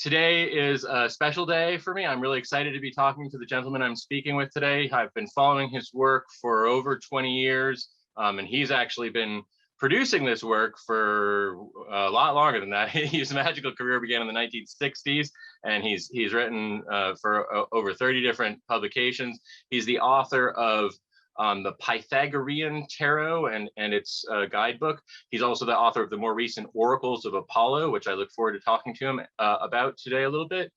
Today is a special day for me. I'm really excited to be talking to the gentleman I'm speaking with today. I've been following his work for over 20 years, and he's actually been producing this work for a lot longer than that. His magical career began in the 1960s, and he's written for over 30 different publications. He's the author of the Pythagorean Tarot and its guidebook. He's also the author of the more recent Oracles of Apollo, which I look forward to talking to him about today a little bit,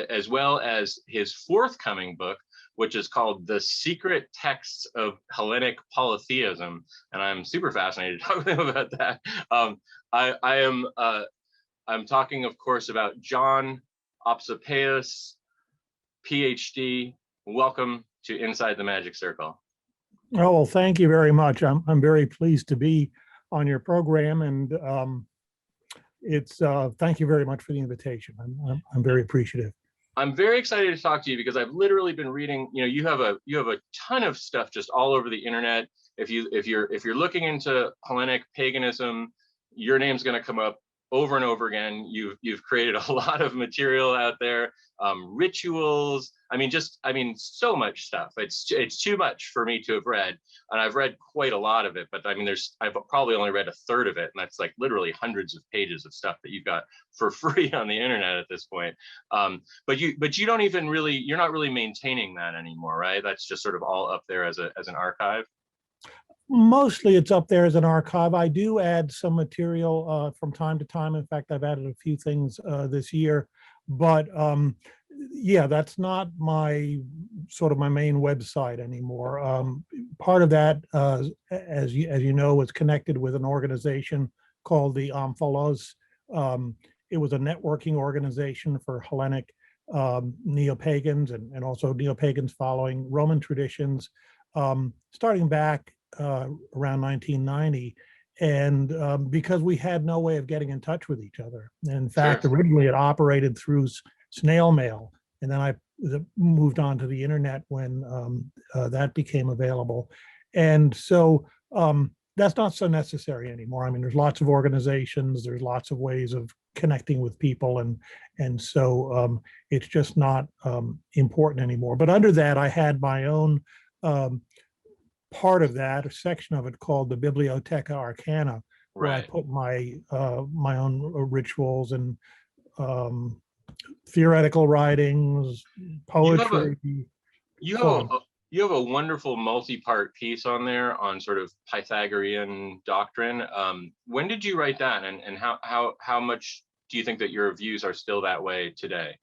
as well as his forthcoming book, which is called The Secret Texts of Hellenic Polytheism. And I'm super fascinated to talk with him about that. I'm talking, of course, about John Opsopaus, PhD. Welcome to Inside the Magic Circle. Oh, well, thank you very much. I'm very pleased to be on your program, and thank you very much for the invitation. I'm very appreciative. I'm very excited to talk to you because I've literally been reading. You have a ton of stuff just all over the internet. If you're looking into Hellenic paganism, your name's going to come up over and over again. You've created a lot of material out there, rituals. I mean, so much stuff. It's too much for me to have read, and I've read quite a lot of it. But I mean, I've probably only read a third of it, and that's like literally hundreds of pages of stuff that you've got for free on the internet at this point. But you don't even really, you're not really maintaining that anymore, right? That's just sort of all up there as an archive. Mostly it's up there as an archive. I do add some material from time to time. In fact, I've added a few things this year, but yeah, that's not my main website anymore. Part of that, as you know, was connected with an organization called the Omphalos. It was a networking organization for Hellenic Neopagans and also Neopagans following Roman traditions, starting back around 1990, and because we had no way of getting in touch with each other. And in fact, Sure. Originally it operated through snail mail, and then I moved on to the internet when that became available. And so that's not so necessary anymore. I mean, there's lots of organizations, there's lots of ways of connecting with people, and so it's just not important anymore. But under that, I had my own part of that, a section of it called the Bibliotheca Arcana, where I put my own rituals and theoretical writings, poetry. You have a wonderful multi-part piece on there on sort of Pythagorean doctrine. When did you write that, and how much do you think that your views are still that way today?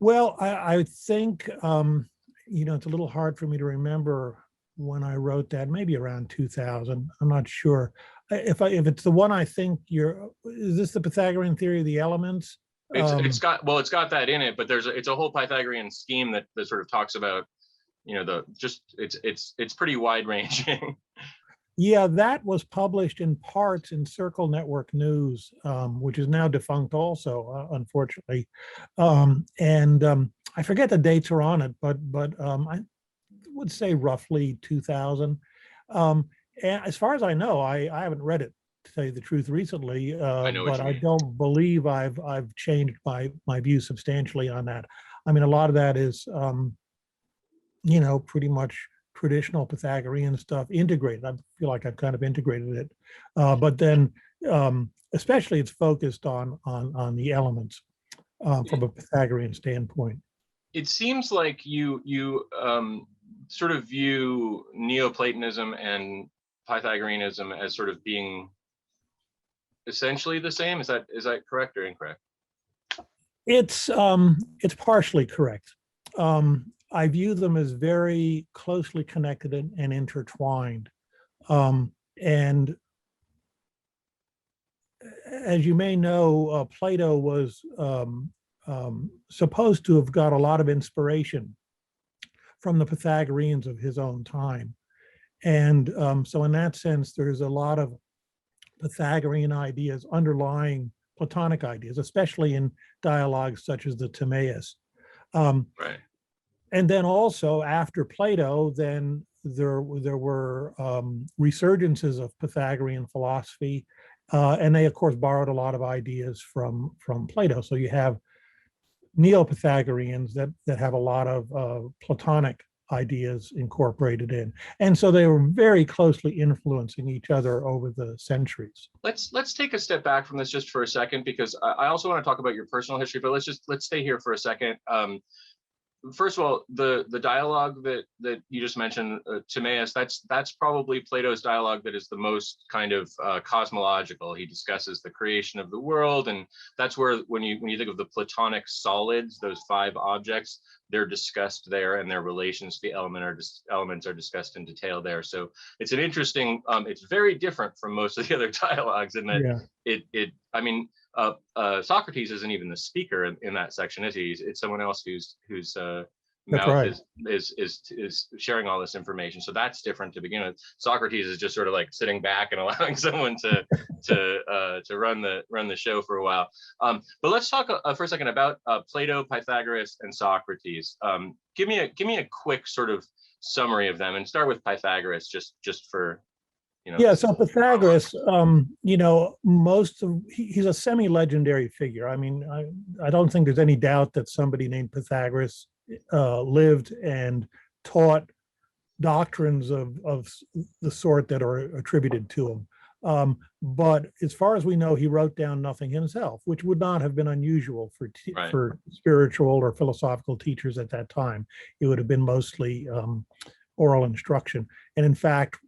Well, I think it's a little hard for me to remember when I wrote that, maybe around 2000. I'm not sure. If it's the one I think is this the Pythagorean theory of the elements? It's got that in it, but it's a whole Pythagorean scheme that sort of talks about, it's pretty wide ranging. Yeah, that was published in parts in Circle Network News, which is now defunct also, unfortunately. I forget the dates are on it, but I would say roughly 2000. And as far as I know, I haven't read it, to tell you the truth, recently, but I don't believe I've changed my view substantially on that. I mean, a lot of that is, pretty much traditional Pythagorean stuff integrated. I feel like I've kind of integrated it, but then especially it's focused on the elements from a Pythagorean standpoint. It seems like you sort of view Neoplatonism and Pythagoreanism as sort of being essentially the same. Is that correct or incorrect? It's partially correct. I view them as very closely connected and intertwined. And as you may know, Plato was supposed to have got a lot of inspiration from the Pythagoreans of his own time. And so in that sense, there's a lot of Pythagorean ideas underlying Platonic ideas, especially in dialogues such as the Timaeus. Right. And then also after Plato, then there were resurgences of Pythagorean philosophy, and they of course borrowed a lot of ideas from Plato. So you have Neo-Pythagoreans that have a lot of Platonic ideas incorporated in. And so they were very closely influencing each other over the centuries. Let's take a step back from this just for a second, because I also want to talk about your personal history, but let's stay here for a second. First of all, the dialogue that you just mentioned, Timaeus, that's probably Plato's dialogue that is the most kind of cosmological. He discusses the creation of the world, and that's where when you think of the Platonic solids, those 5 objects, they're discussed there, and their relations to the elements are discussed in detail there. So it's an interesting. It's very different from most of the other dialogues in that I mean. Socrates isn't even the speaker in that section, is he? It's someone else whose mouth is sharing all this information. So that's different to begin with. Socrates is just sort of like sitting back and allowing someone to run the show for a while. But let's talk for a second about Plato, Pythagoras, and Socrates. Give me a quick sort of summary of them, and start with Pythagoras just for. Yeah, so Pythagoras, he's a semi-legendary figure. I mean, I don't think there's any doubt that somebody named Pythagoras lived and taught doctrines of the sort that are attributed to him. But as far as we know, he wrote down nothing himself, which would not have been unusual for spiritual or philosophical teachers at that time. It would have been mostly oral instruction. And in fact,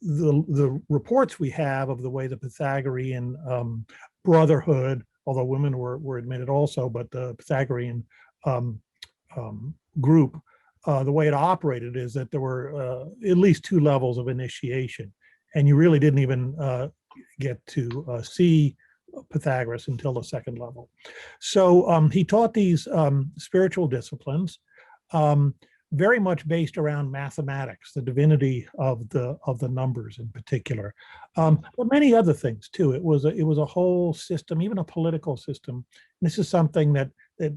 the reports we have of the way the Pythagorean brotherhood, although women were admitted also, but the Pythagorean group, the way it operated is that there were at least 2 levels of initiation, and you really didn't even get to see Pythagoras until the 2nd level. So he taught these spiritual disciplines, very much based around mathematics, the divinity of the numbers in particular, but many other things too. It was a whole system, even a political system. And this is something that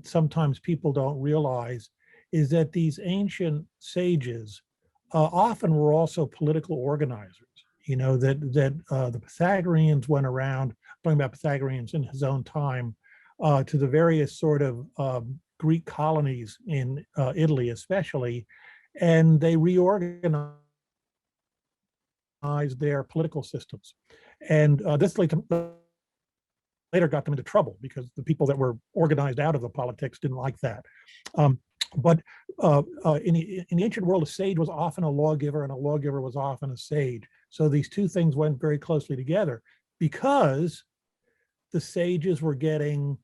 sometimes people don't realize, is that these ancient sages often were also political organizers. That the Pythagoreans went around, talking about Pythagoreans in his own time, to the various sort of Greek colonies in Italy especially, and they reorganized their political systems. And this later got them into trouble, because the people that were organized out of the politics didn't like that. But in the ancient world, a sage was often a lawgiver, and a lawgiver was often a sage. So these 2 things went very closely together, because the sages were getting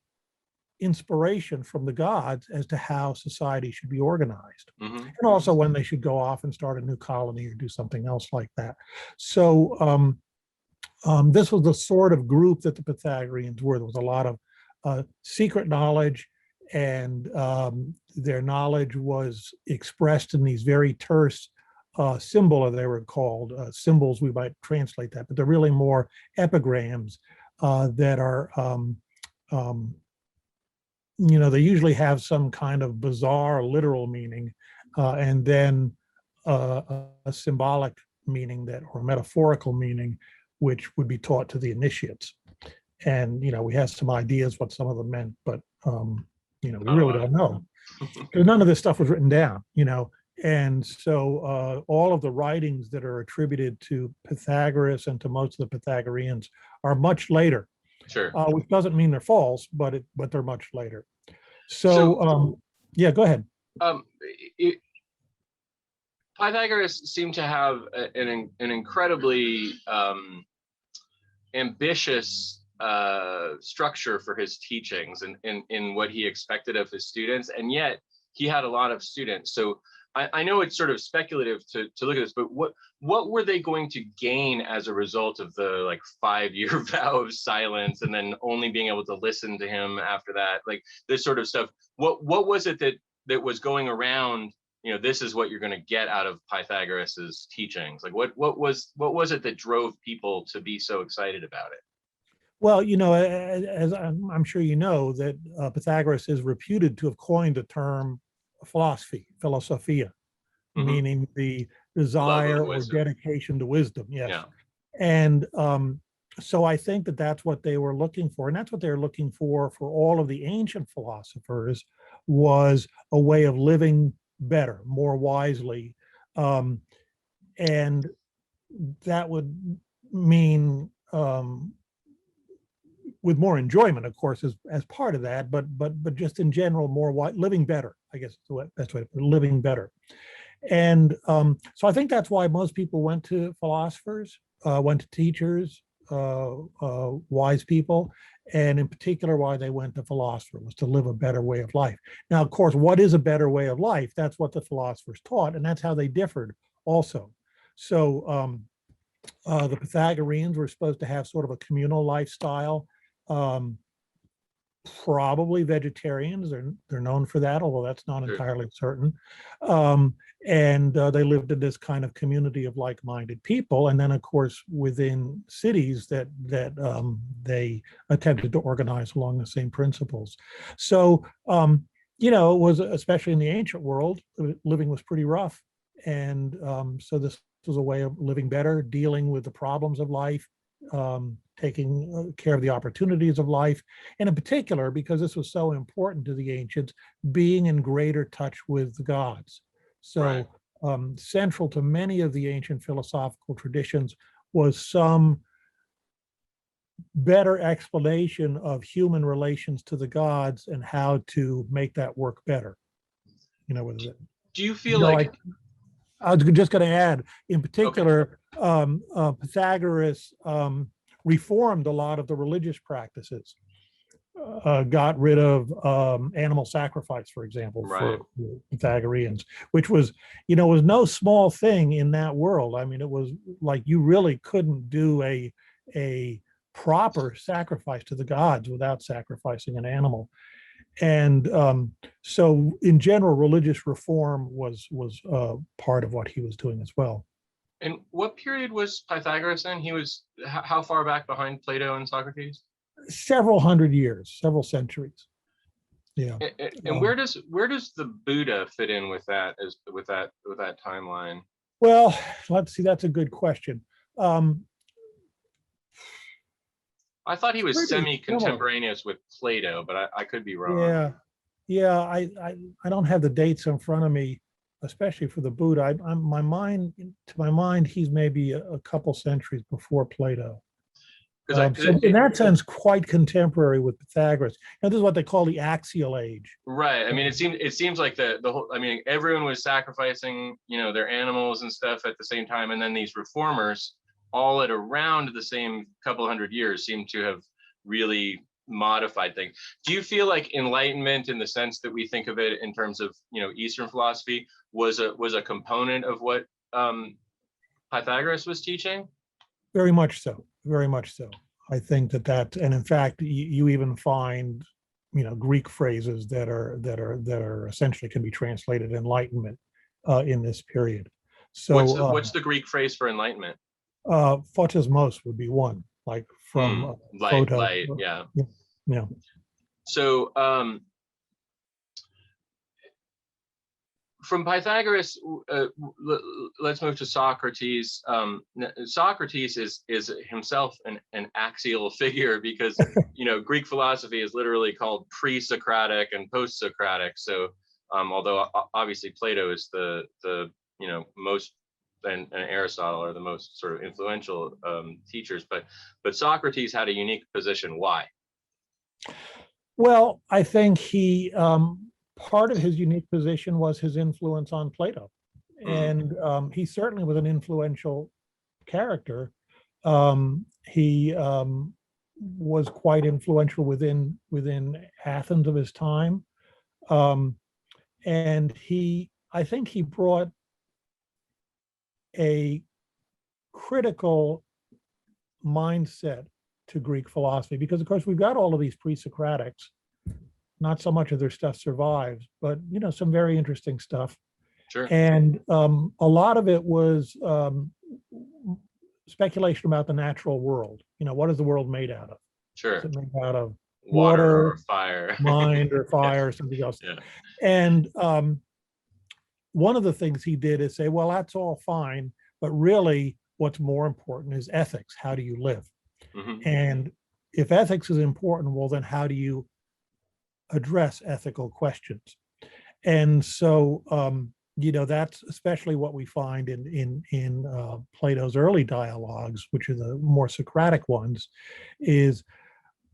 inspiration from the gods as to how society should be organized, and also when they should go off and start a new colony or do something else like that. So this was the sort of group that the Pythagoreans were. There was a lot of secret knowledge, and their knowledge was expressed in these very terse symbols, they were called symbols. We might translate that, but they're really more epigrams that are they usually have some kind of bizarre literal meaning, and then a symbolic meaning or metaphorical meaning, which would be taught to the initiates. And we have some ideas what some of them meant, but we really don't know, because none of this stuff was written down. And so all of the writings that are attributed to Pythagoras and to most of the Pythagoreans are much later. Sure. Which doesn't mean they're false, but they're much later. So yeah, go ahead. Pythagoras seemed to have an incredibly ambitious structure for his teachings and in what he expected of his students, and yet he had a lot of students. So I know it's sort of speculative to look at this, but what were they going to gain as a result of the 5-year vow of silence, and then only being able to listen to him after that, this sort of stuff? What was it that was going around? This is what you're going to get out of Pythagoras's teachings. What was it that drove people to be so excited about it? Well, as I'm sure that Pythagoras is reputed to have coined the term philosophia, meaning the desire or dedication to wisdom. Yes. Yeah. And so I think that that's what they were looking for, and that's what they're looking for all of the ancient philosophers, was a way of living better, more wisely. And that would mean with more enjoyment, of course, as part of that, but just in general, living better, I guess is the best way to put it, living better. And so I think that's why most people went to philosophers, went to teachers, wise people, and in particular why they went to philosophers was to live a better way of life. Now, of course, what is a better way of life? That's what the philosophers taught, and that's how they differed also. So the Pythagoreans were supposed to have sort of a communal lifestyle, probably vegetarians. They're known for that, although that's not entirely certain. And they lived in this kind of community of like-minded people. And then, of course, within cities that they attempted to organize along the same principles. So, it was, especially in the ancient world, living was pretty rough. And so this was a way of living better, dealing with the problems of life, taking care of the opportunities of life, and in particular, because this was so important to the ancients, being in greater touch with the gods. So central to many of the ancient philosophical traditions was some better explanation of human relations to the gods and how to make that work better. Do you feel like I was just going to add, in particular, Pythagoras reformed a lot of the religious practices, got rid of animal sacrifice, for example, for Pythagoreans, which was no small thing in that world. I mean, it was like you really couldn't do a proper sacrifice to the gods without sacrificing an animal. And so in general, religious reform was part of what he was doing as well. And what period was Pythagoras in? He was how far back behind Plato and Socrates? Several hundred years, several centuries. Yeah. And where does the Buddha fit in with that timeline? Well, let's see. That's a good question. I thought he was semi-contemporaneous with Plato, but I could be wrong. Yeah. I don't have the dates in front of me, especially for the Buddha. To my mind, he's maybe a couple centuries before Plato. So in that sense, quite contemporary with Pythagoras. And this is what they call the axial age. Right. I mean, it seems like the whole. I mean, everyone was sacrificing, their animals and stuff at the same time, and then these reformers, all at around the same couple hundred years, seem to have really modified things. Do you feel like Enlightenment, in the sense that we think of it in terms of Eastern philosophy, was a component of what Pythagoras was teaching? Very much so. Very much so. I think that, and in fact, you even find Greek phrases that are essentially can be translated Enlightenment in this period. So what's the Greek phrase for Enlightenment? Photismos would be one, like from light, yeah. So from Pythagoras, let's move to Socrates. Socrates is himself an axial figure, because Greek philosophy is literally called pre-Socratic and post-Socratic. So although obviously Plato is the most, and Aristotle are the most sort of influential teachers, but Socrates had a unique position. Why? Well, I think he part of his unique position was his influence on Plato, and he certainly was an influential character. He was quite influential within Athens of his time, and I think he brought a critical mindset to Greek philosophy, because of course we've got all of these pre-Socratics. Not so much of their stuff survives, but some very interesting stuff. Sure. And a lot of it was speculation about the natural world. What is the world made out of? Sure. Is it made out of water or fire? Mind or fire or something else? Yeah. And one of the things he did is say, well, that's all fine, but really what's more important is ethics. How do you live? Mm-hmm. And if ethics is important, well, then how do you address ethical questions. And so, that's especially what we find in Plato's early dialogues, which are the more Socratic ones, is,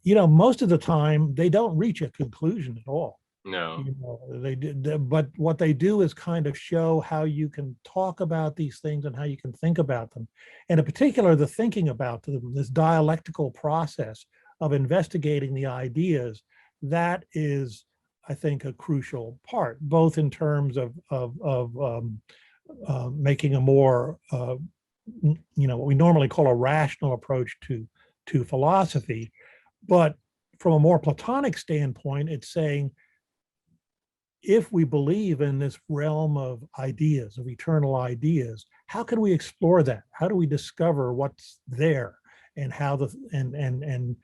most of the time they don't reach a conclusion at all. No. They did, but what they do is kind of show how you can talk about these things and how you can think about them. And in particular, the thinking about them, this dialectical process of investigating the ideas, that is, I think, a crucial part, both in terms of making a more, what we normally call a rational approach to philosophy, but from a more Platonic standpoint, it's saying, if we believe in this realm of ideas, of eternal ideas, how can we explore that? How do we discover what's there, and how and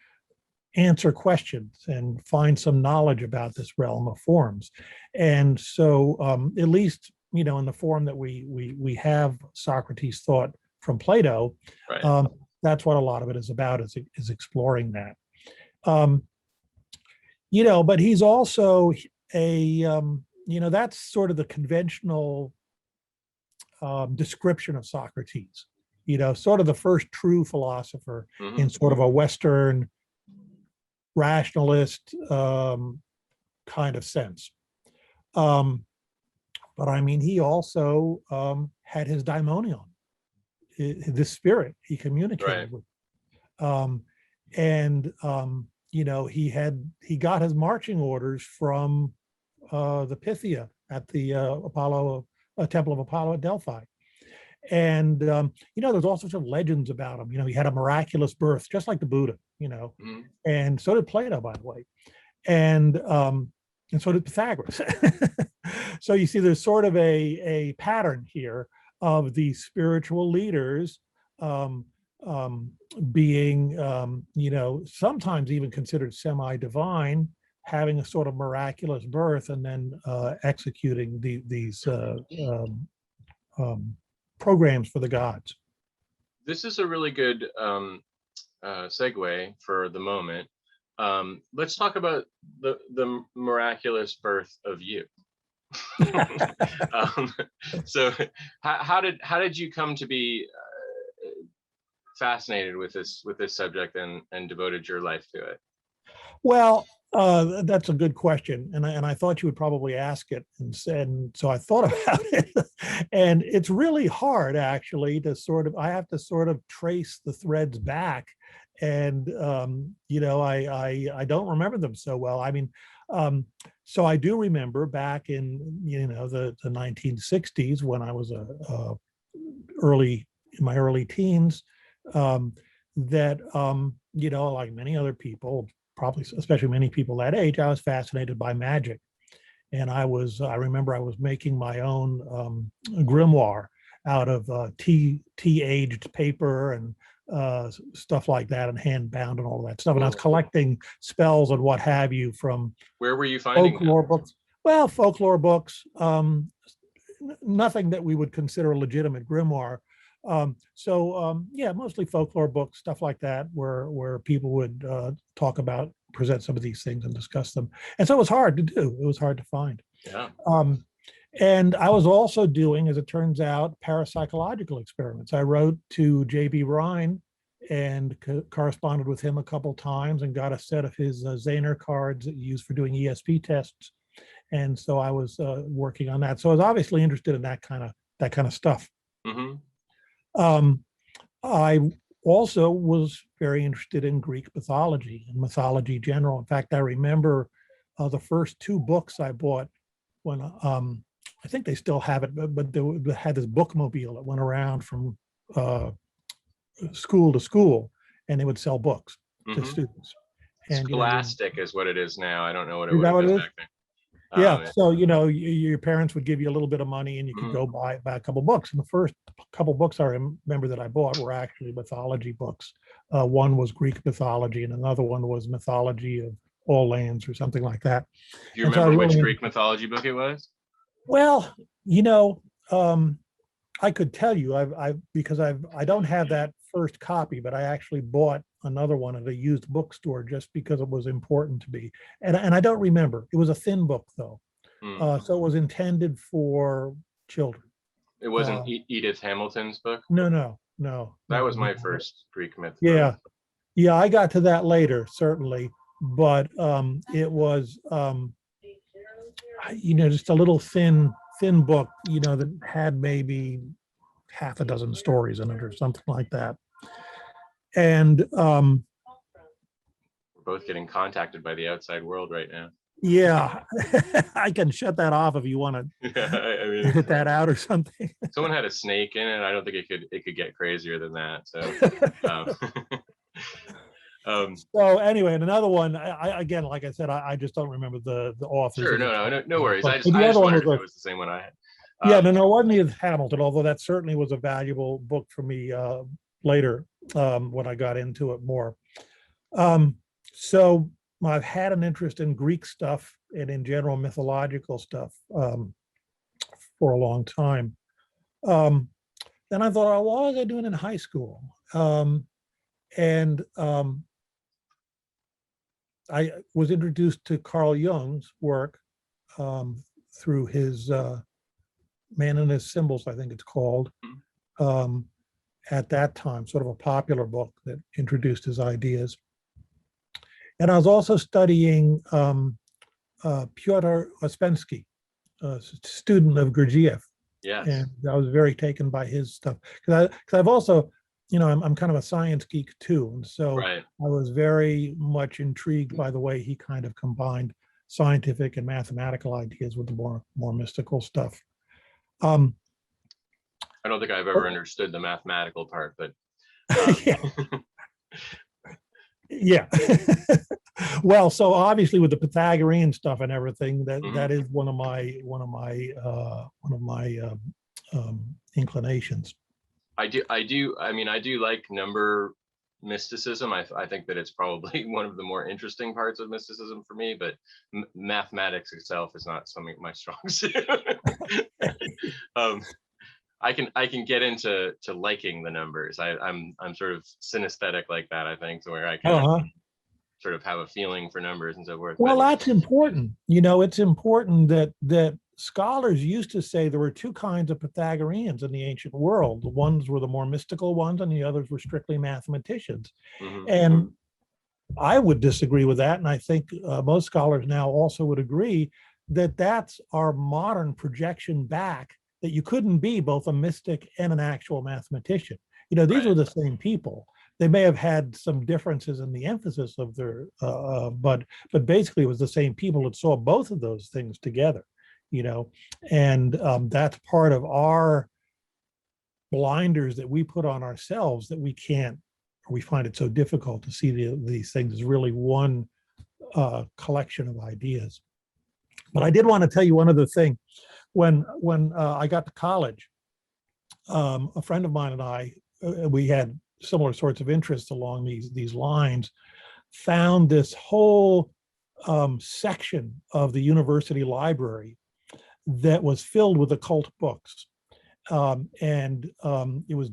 answer questions and find some knowledge about this realm of forms? And so, at least in the form that we have Socrates' thought from Plato, right. That's what a lot of it is about, is exploring that. But he's also that's sort of the conventional description of Socrates, sort of the first true philosopher in sort of a Western rationalist kind of sense. But I mean, he also had his daimonion, this spirit he communicated with. He got his marching orders from the Pythia at the Temple of Apollo at Delphi. And, there's all sorts of legends about him. He had a miraculous birth, just like the Buddha, and so did Plato, by the way. And so did Pythagoras. So you see, there's sort of a pattern here of these spiritual leaders being, sometimes even considered semi-divine, having a sort of miraculous birth, and then executing these programs for the gods. This is a really good segue for the moment. Let's talk about the miraculous birth of you. So how did you come to be fascinated with this subject and devoted your life to it? Well, that's a good question, and I thought you would probably ask it, and so I thought about it, and it's really hard, actually, I have to sort of trace the threads back, and I don't remember them so well. I mean, so I do remember back in the 1960s, when I was in my early teens, that like many other people, probably especially many people that age, I was fascinated by magic. And I remember I was making my own grimoire out of tea-aged paper and stuff like that, and hand bound and all that stuff. And I was collecting spells and what have you from where were you finding folklore books? Well, folklore books, nothing that we would consider a legitimate grimoire. Mostly folklore books, stuff like that, where people would present some of these things and discuss them. And so it was hard to do. It was hard to find. Yeah. And I was also doing, as it turns out, parapsychological experiments. I wrote to J.B. Rhine and corresponded with him a couple times, and got a set of his Zehner cards that you use for doing ESP tests. And so I was working on that. So I was obviously interested in that kind of stuff. I also was very interested in Greek mythology and mythology general. In fact, I remember the first two books I bought when I think they still have it, but they had this bookmobile that went around from school to school, and they would sell books to students. And, Scholastic is what it is now. I don't know what it was back then. Yeah, so your parents would give you a little bit of money, and you could go buy a couple books. And the first couple books I remember that I bought were actually mythology books. One was Greek mythology, and another one was mythology of all lands, or something like that. Do you remember which Greek mythology book it was? Well, I could tell you, because I don't have that first copy, but I actually bought another one at a used bookstore just because it was important to me. And I don't remember. It was a thin book though. So it was intended for children. It wasn't Edith Hamilton's book? No. That was my first Greek myth. Yeah. Yeah, I got to that later, certainly. But it was, just a little thin book, that had maybe half a dozen stories in it or something like that. And we're both getting contacted by the outside world right now. Yeah, I can shut that off if you want to hit that out or something. Someone had a snake in it. I don't think it could get crazier than that. So, so anyway, and another one. I again, like I said, I just don't remember the authors. Sure, no worries. But I just wondered if it was the same one I had. Yeah, no, it wasn't Edith Hamilton, although that certainly was a valuable book for me later when I got into it more. So I've had an interest in Greek stuff and in general mythological stuff for a long time. Then I thought, oh, what was I doing in high school? I was introduced to Carl Jung's work through his Man and His Symbols, I think it's called, at that time, sort of a popular book that introduced his ideas. And I was also studying Pyotr Ouspensky, a student of Gurdjieff. Yes. And I was very taken by his stuff. Because I've also, I'm kind of a science geek too. And so right. I was very much intrigued by the way he kind of combined scientific and mathematical ideas with the more mystical stuff. I don't think I've ever understood the mathematical part, but yeah. Well, so obviously with the Pythagorean stuff and everything, that is one of my inclinations. I do like number mysticism. I think that it's probably one of the more interesting parts of mysticism for me, but mathematics itself is not something my strong suit. I can get into liking the numbers. I'm sort of synesthetic like that, I think, to where I can sort of have a feeling for numbers and so forth. Well, that's important. It's important that scholars used to say there were two kinds of Pythagoreans in the ancient world. The ones were the more mystical ones, and the others were strictly mathematicians. And I would disagree with that, and I think most scholars now also would agree that that's our modern projection back, that you couldn't be both a mystic and an actual mathematician. These were the same people. They may have had some differences in the emphasis of their, but basically it was the same people that saw both of those things together, and that's part of our blinders that we put on ourselves, that we can't, or we find it so difficult to see these things as really one collection of ideas. But I did want to tell you one other thing. When I got to college, a friend of mine and I, we had similar sorts of interests along these lines, found this whole section of the university library that was filled with occult books. And it was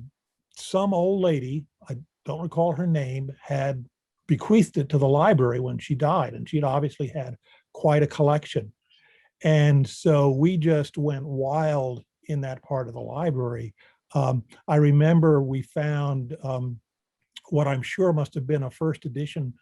some old lady, I don't recall her name, had bequeathed it to the library when she died, and she'd obviously had quite a collection. And so we just went wild in that part of the library. I remember we found what I'm sure must have been a first edition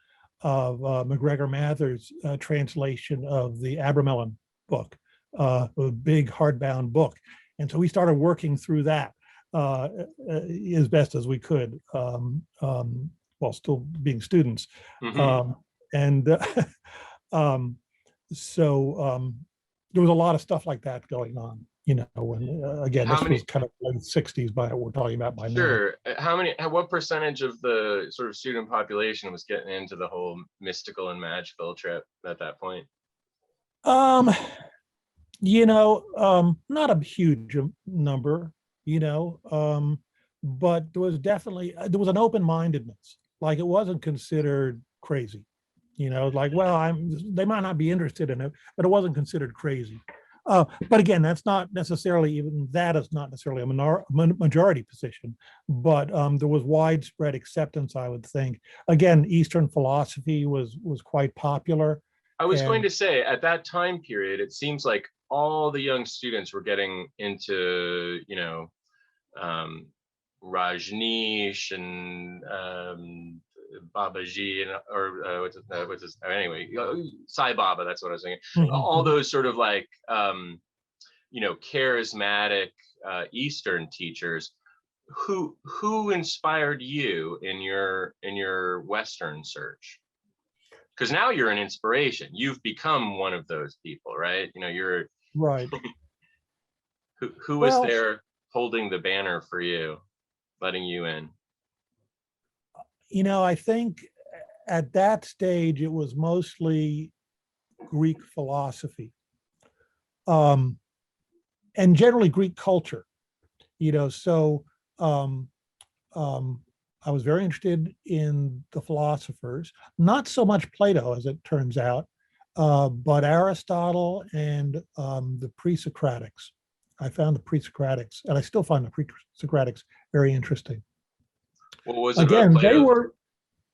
of MacGregor Mather's translation of the Abramelin book, a big hardbound book. And so we started working through that as best as we could, while still being students. So there was a lot of stuff like that going on, when again, this was kind of late 60s by we're talking about by now. Sure. What percentage of the sort of student population was getting into the whole mystical and magical trip at that point? Not a huge number, but there was an open-mindedness. Like, it wasn't considered crazy, like, well, they might not be interested in it, but it wasn't considered crazy. But again, that's not necessarily, even that is not necessarily a majority position, but there was widespread acceptance, I would think. Again, Eastern philosophy was quite popular. I was going to say, at that time period, it seems like all the young students were getting into, Rajneesh and Babaji, what's his anyway, Sai Baba, that's what I was thinking. All those sort of like charismatic Eastern teachers. Who inspired you in your Western search? Because now you're an inspiration. You've become one of those people, right? You're right. Who was there holding the banner for you, letting you in? I think at that stage it was mostly Greek philosophy, and generally Greek culture. So I was very interested in the philosophers, not so much Plato, as it turns out, but Aristotle and the pre-Socratics. I found the pre-Socratics, and I still find the pre-Socratics very interesting. What was it about Plato? They were,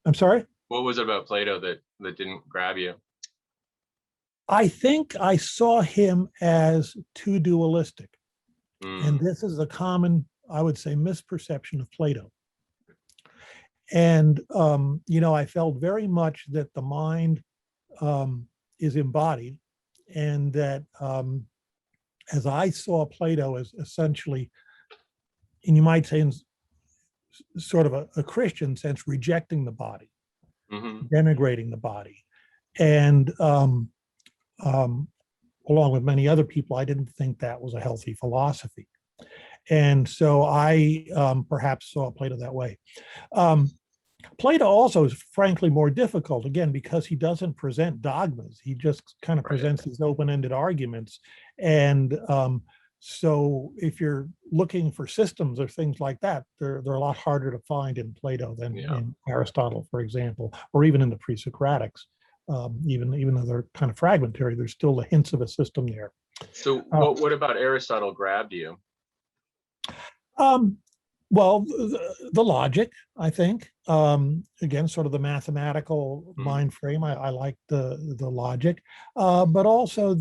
I'm sorry? What was it about Plato that didn't grab you? I think I saw him as too dualistic. And this is a common, I would say, misperception of Plato. And, I felt very much that the mind is embodied, and that as I saw Plato as essentially, and you might say in sort of a Christian sense, rejecting the body, denigrating the body. And along with many other people, I didn't think that was a healthy philosophy. And so I perhaps saw Plato that way. Plato also is frankly more difficult, again, because he doesn't present dogmas. He just kind of presents these open-ended arguments. And so if you're looking for systems or things like that, they're a lot harder to find in Plato than in Aristotle, for example, or even in the pre-Socratics. Even though they're kind of fragmentary, there's still the hints of a system there. So what about Aristotle grabbed you? Well, the logic, I think, again, sort of the mathematical mind frame. I like the logic, but also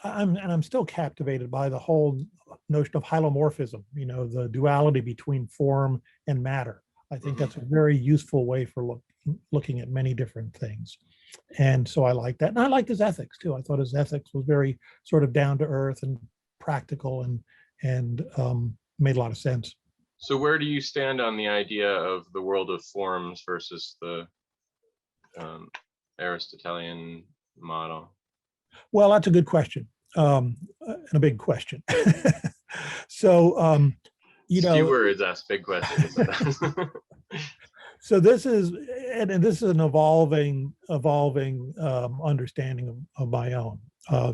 I'm still captivated by the whole notion of hylomorphism, the duality between form and matter. I think that's a very useful way for looking at many different things. And so I like that. And I liked his ethics too. I thought his ethics was very sort of down to earth and practical and made a lot of sense. So where do you stand on the idea of the world of forms versus the Aristotelian model? Well, that's a good question, and a big question. So, few words ask big questions. So this is, and this is an evolving understanding of my own.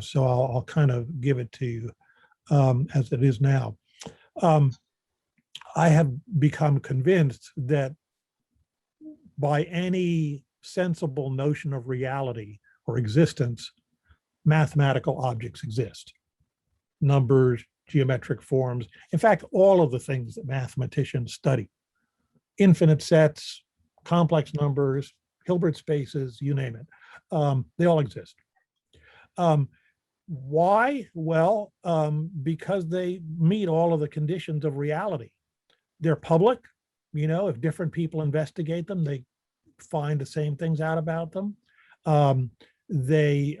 So I'll kind of give it to you as it is now. I have become convinced that by any sensible notion of reality or existence, mathematical objects exist. Numbers, geometric forms, in fact, all of the things that mathematicians study. Infinite sets, complex numbers, Hilbert spaces, you name it. They all exist. Why? Well, because they meet all of the conditions of reality. They're public. If different people investigate them, they find the same things out about them. They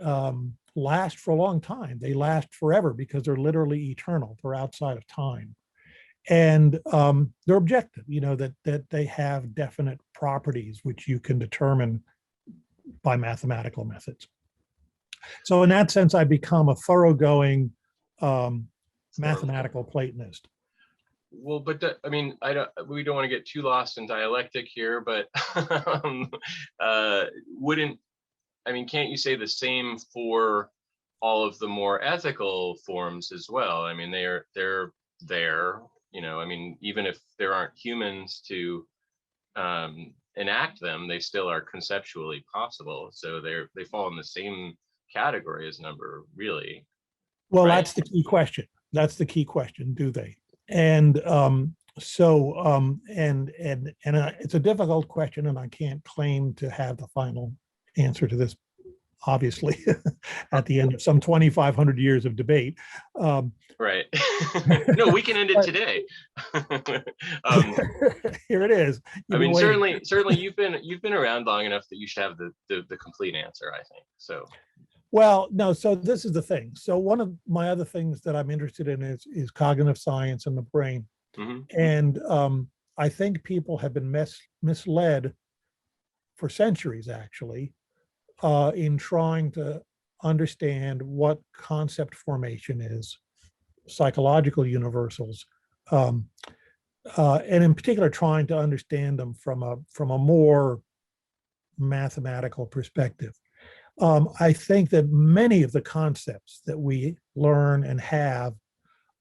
last for a long time. They last forever because they're literally eternal. They're outside of time. And they're objective, that they have definite properties which you can determine by mathematical methods. So in that sense, I've become a thoroughgoing mathematical Platonist. Well, but we don't want to get too lost in dialectic here, but can't you say the same for all of the more ethical forms as well? I mean, they're there. Even if there aren't humans to enact them, they still are conceptually possible. So they fall in the same category as number, really. Well, right? that's the key question. That's the key question. Do they? And it's a difficult question, and I can't claim to have the final answer to this. Obviously, at the end of some 2,500 years of debate. Right. No, we can end it today. Here it is. I mean, certainly you've been around long enough that you should have the complete answer, I think. So. Well, no, so this is the thing. So one of my other things that I'm interested in is cognitive science and the brain. Mm-hmm. And I think people have been misled for centuries, actually, in trying to understand what concept formation is, psychological universals, and in particular trying to understand them from a more mathematical perspective. I think that many of the concepts that we learn and have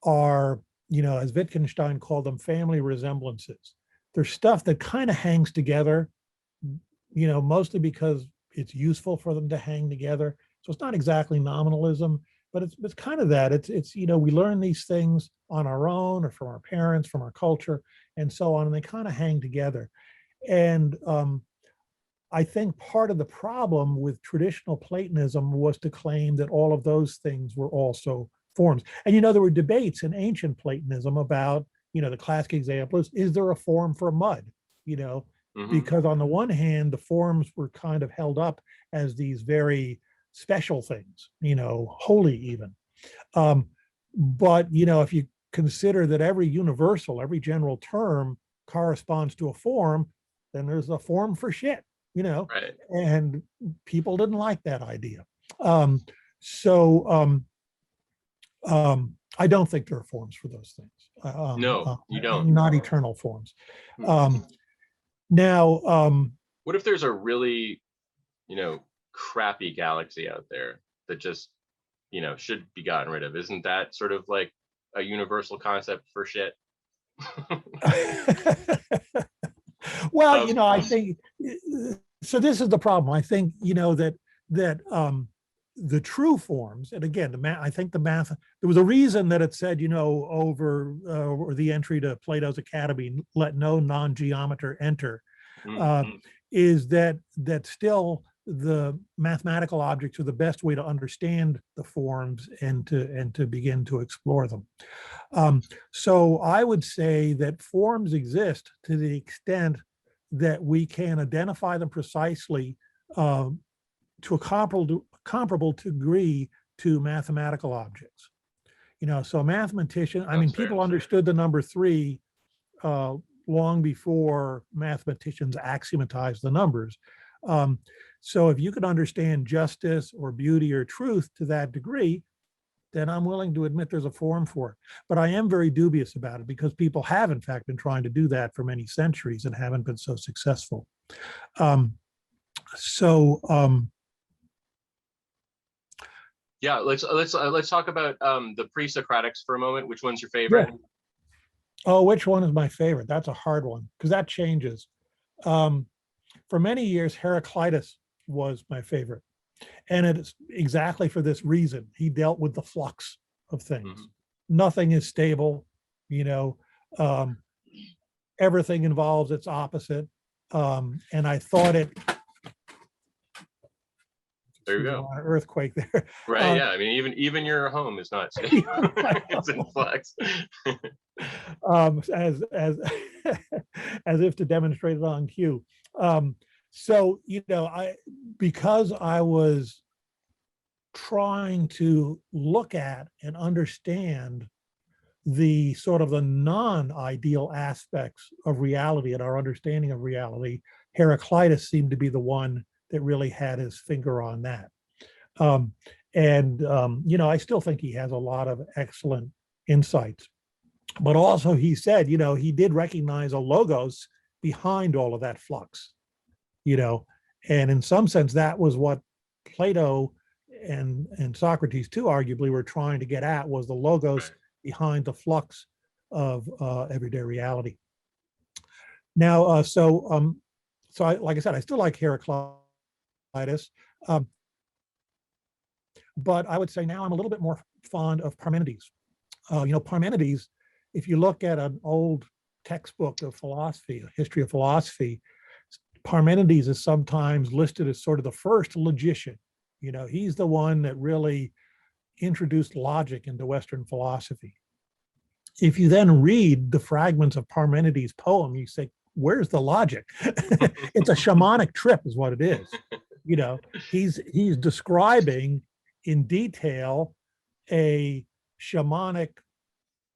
are, as Wittgenstein called them, family resemblances. There's stuff that kind of hangs together, mostly because it's useful for them to hang together. So it's not exactly nominalism, but it's kind of that. It's we learn these things on our own or from our parents, from our culture, and so on, and they kind of hang together. And I think part of the problem with traditional Platonism was to claim that all of those things were also forms. And there were debates in ancient Platonism about, the classic example is there a form for mud? Mm-hmm. Because on the one hand, the forms were kind of held up as these very special things, holy even. But, if you consider that every universal, every general term corresponds to a form, then there's a form for shit. Right. And people didn't like that idea. I don't think there are forms for those things. No, you don't. Not eternal forms. Now, what if there's a really, crappy galaxy out there that just, should be gotten rid of? Isn't that sort of like a universal concept for shit? Well, I think so. This is the problem. I think that the true forms, and again, I think the math. There was a reason that it said, over or the entry to Plato's Academy, let no non-geometer enter, is that still the mathematical objects are the best way to understand the forms and to begin to explore them. So I would say that forms exist to the extent that we can identify them precisely to a comparable degree to mathematical objects. So a mathematician, people understood the number 3 long before mathematicians axiomatized the numbers. So if you could understand justice or beauty or truth to that degree, then I'm willing to admit there's a form for it. But I am very dubious about it because people have, in fact, been trying to do that for many centuries and haven't been so successful. Yeah, let's talk about the pre-Socratics for a moment. Which one's your favorite? Yeah. Oh, which one is my favorite? That's a hard one because that changes. For many years, Heraclitus was my favorite. And it's exactly for this reason. He dealt with the flux of things. Nothing is stable, everything involves its opposite. And I thought it. There you go. An earthquake there. Right. Yeah. I mean, even your home is not stable. It's in flux. As if to demonstrate it on cue. So, because I was trying to look at and understand the sort of the non-ideal aspects of reality and our understanding of reality, Heraclitus seemed to be the one that really had his finger on that. I still think he has a lot of excellent insights. But also he said, he did recognize a logos behind all of that flux. And in some sense, that was what Plato and Socrates too, arguably, were trying to get at, was the logos behind the flux of everyday reality. Now, like I said, I still like Heraclitus, but I would say now I'm a little bit more fond of Parmenides. Parmenides, if you look at an old textbook of philosophy, a history of philosophy, Parmenides is sometimes listed as sort of the first logician. He's the one that really introduced logic into Western philosophy. If you then read the fragments of Parmenides' poem, you say, where's the logic? It's a shamanic trip is what it is. He's describing in detail a shamanic,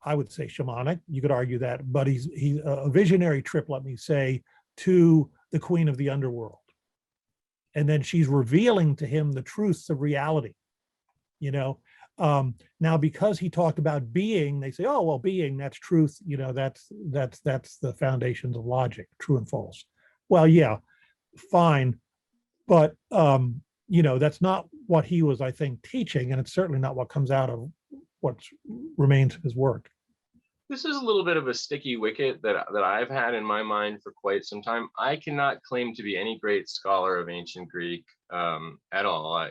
I would say shamanic, you could argue that, but he's a visionary trip, let me say, to the queen of the underworld. And then she's revealing to him the truths of reality. Now, because he talked about being, they say, oh, well, being, that's truth. That's the foundations of logic, true and false. Well, yeah, fine. But, that's not what he was, I think, teaching. And it's certainly not what comes out of what remains of his work. This is a little bit of a sticky wicket that I've had in my mind for quite some time. I cannot claim to be any great scholar of ancient Greek at all.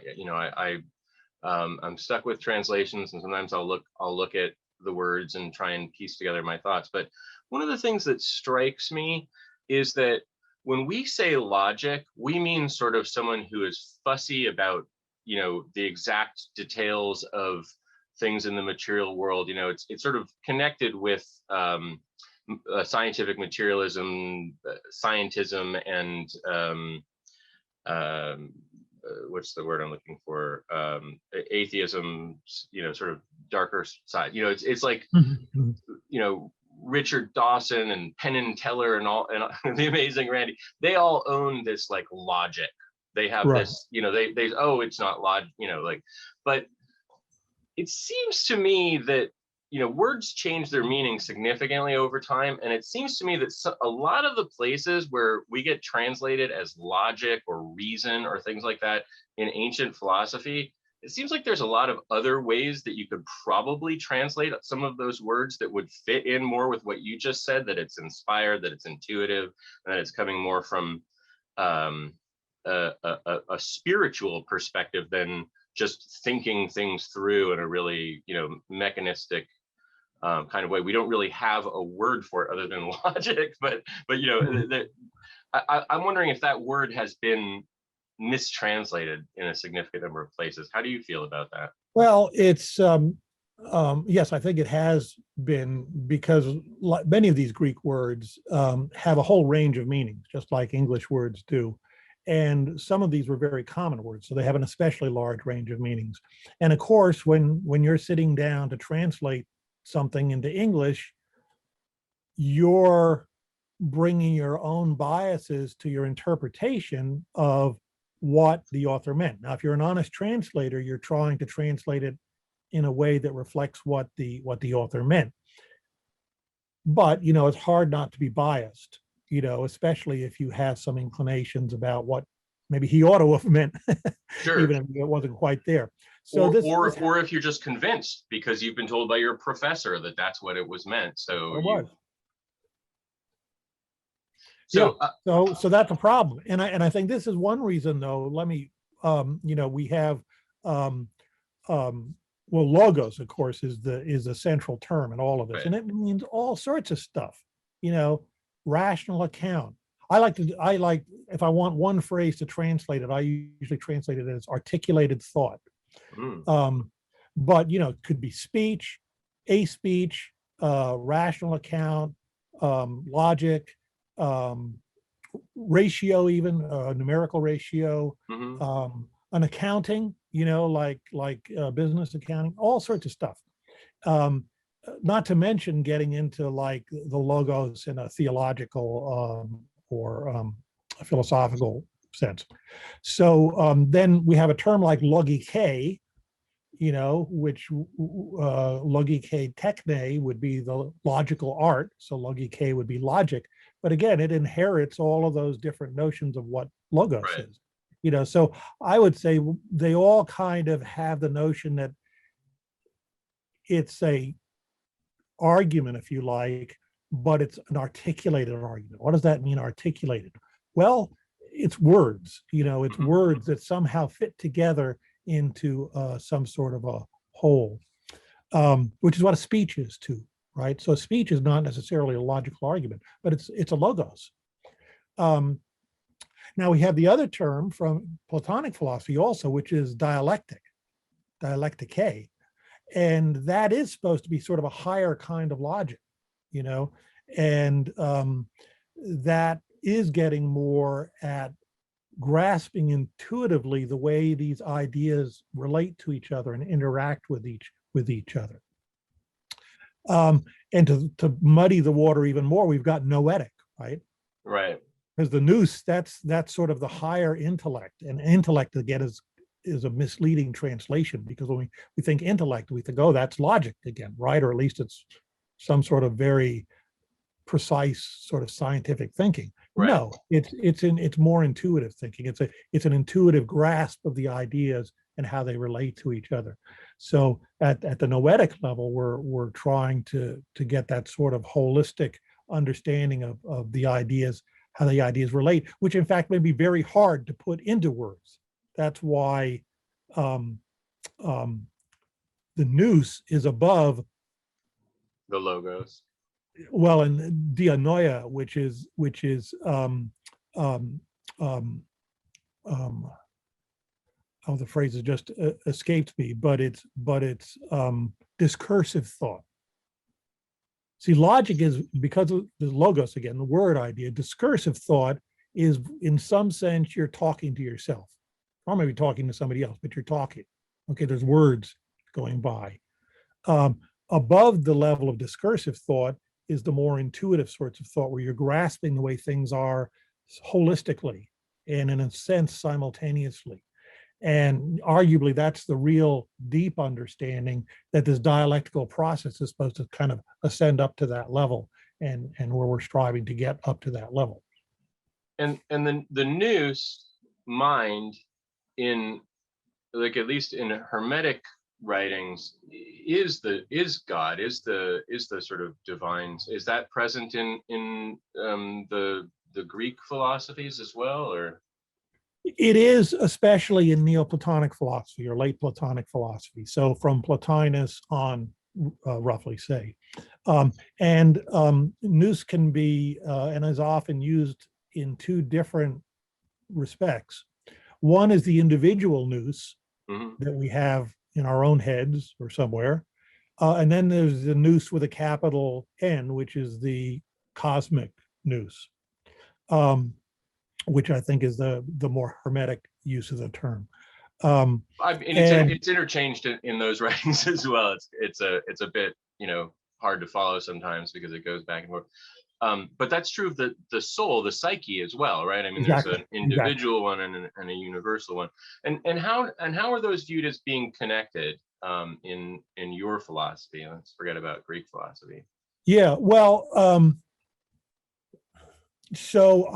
I'm stuck with translations, and sometimes I'll look at the words and try and piece together my thoughts. But one of the things that strikes me is that when we say logic, we mean sort of someone who is fussy about, the exact details of things in the material world. It's sort of connected with scientific materialism, scientism, and what's the word I'm looking for? Atheism, sort of darker side. It's like, Richard Dawson and Penn and Teller and the amazing Randy, they all own this like logic. They have this, it's not logic, but it seems to me that, words change their meaning significantly over time. And it seems to me that a lot of the places where we get translated as logic or reason or things like that in ancient philosophy, it seems like there's a lot of other ways that you could probably translate some of those words that would fit in more with what you just said, that it's inspired, that it's intuitive, and that it's coming more from a spiritual perspective than just thinking things through in a really, mechanistic kind of way. We don't really have a word for it other than logic, but I'm wondering if that word has been mistranslated in a significant number of places. How do you feel about that? Well, it's yes, I think it has been, because many of these Greek words have a whole range of meanings, just like English words do. And some of these were very common words, so they have an especially large range of meanings. And of course, when you're sitting down to translate something into English, you're bringing your own biases to your interpretation of what the author meant. Now, if you're an honest translator, you're trying to translate it in a way that reflects what the author meant. But, it's hard not to be biased, especially if you have some inclinations about what maybe he ought to have meant, sure, even if it wasn't quite there. So or if you're just convinced because you've been told by your professor that that's what it was meant. So it was. So that's a problem. And I think this is one reason, though. Let me, we have, logos, of course, is a central term in all of this, right. And it means all sorts of stuff. Rational account. I like, if I want one phrase to translate it, I usually translate it as articulated thought. But it could be speech, a speech, rational account, logic, ratio, even numerical ratio, an accounting, like business accounting, all sorts of stuff. Not to mention getting into like the logos in a theological or a philosophical sense. So then we have a term like logike, which logike techne would be the logical art. So logike would be logic. But again, it inherits all of those different notions of what logos is. So I would say they all kind of have the notion that it's a argument, if you like, but it's an articulated argument. What does that mean, articulated? Well, it's words, it's words that somehow fit together into some sort of a whole. which is what a speech is too, right? So a speech is not necessarily a logical argument, but it's a logos. Now we have the other term from Platonic philosophy also, which is dialectic, dialectike, and that is supposed to be sort of a higher kind of logic, you know, and that is getting more at grasping intuitively the way these ideas relate to each other and interact with each other. And to muddy the water even more, we've got noetic, right? Right. Because the nous, that's sort of the higher intellect, and intellect again is a misleading translation, because when we think intellect, we think, oh, that's logic again, right? Or at least it's some sort of very precise sort of scientific thinking. Right. No, it's more intuitive thinking. It's an intuitive grasp of the ideas and how they relate to each other. So at the noetic level, we're trying to get that sort of holistic understanding of the ideas, how the ideas relate, which in fact may be very hard to put into words. That's why the nous is above the logos. Well, and dianoia, which is oh, the phrase has just escaped me, but it's discursive thought. See, logic is, because of the logos again, the word idea. Discursive thought is, in some sense, you're talking to yourself, or maybe talking to somebody else, but you're talking. Okay, there's words going by. Above the level of discursive thought is the more intuitive sorts of thought, where you're grasping the way things are holistically and in a sense simultaneously. And arguably that's the real deep understanding that this dialectical process is supposed to kind of ascend up to that level, and where we're striving to get up to that level. And then the nous mind, in like at least in Hermetic writings, is God, is the sort of divine. Is that present in the Greek philosophies as well, or? It is, especially in Neoplatonic philosophy or late Platonic philosophy. So from Plotinus on, roughly say. Nous can be, and is often used in two different respects. One is the individual nous that we have in our own heads or somewhere. And then there's the nous with a capital N, which is the cosmic nous. Which I think is the more Hermetic use of the term. It's interchanged in those writings as well. It's a bit, hard to follow sometimes because it goes back and forth. But that's true of the soul, the psyche as well, right? I mean, exactly. There's an individual one and a universal one. And how are those viewed as being connected in your philosophy? Let's forget about Greek philosophy. Yeah, well, so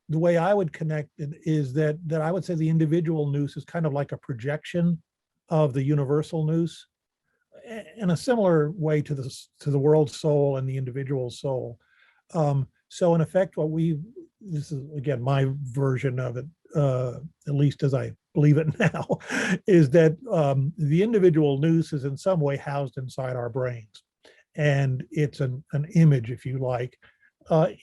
the way I would connect it is that I would say the individual nous is kind of like a projection of the universal nous, in a similar way to the world soul and the individual soul. So in effect, this is again my version of it, at least as I believe it now, is that the individual nous is in some way housed inside our brains, and it's an image, if you like.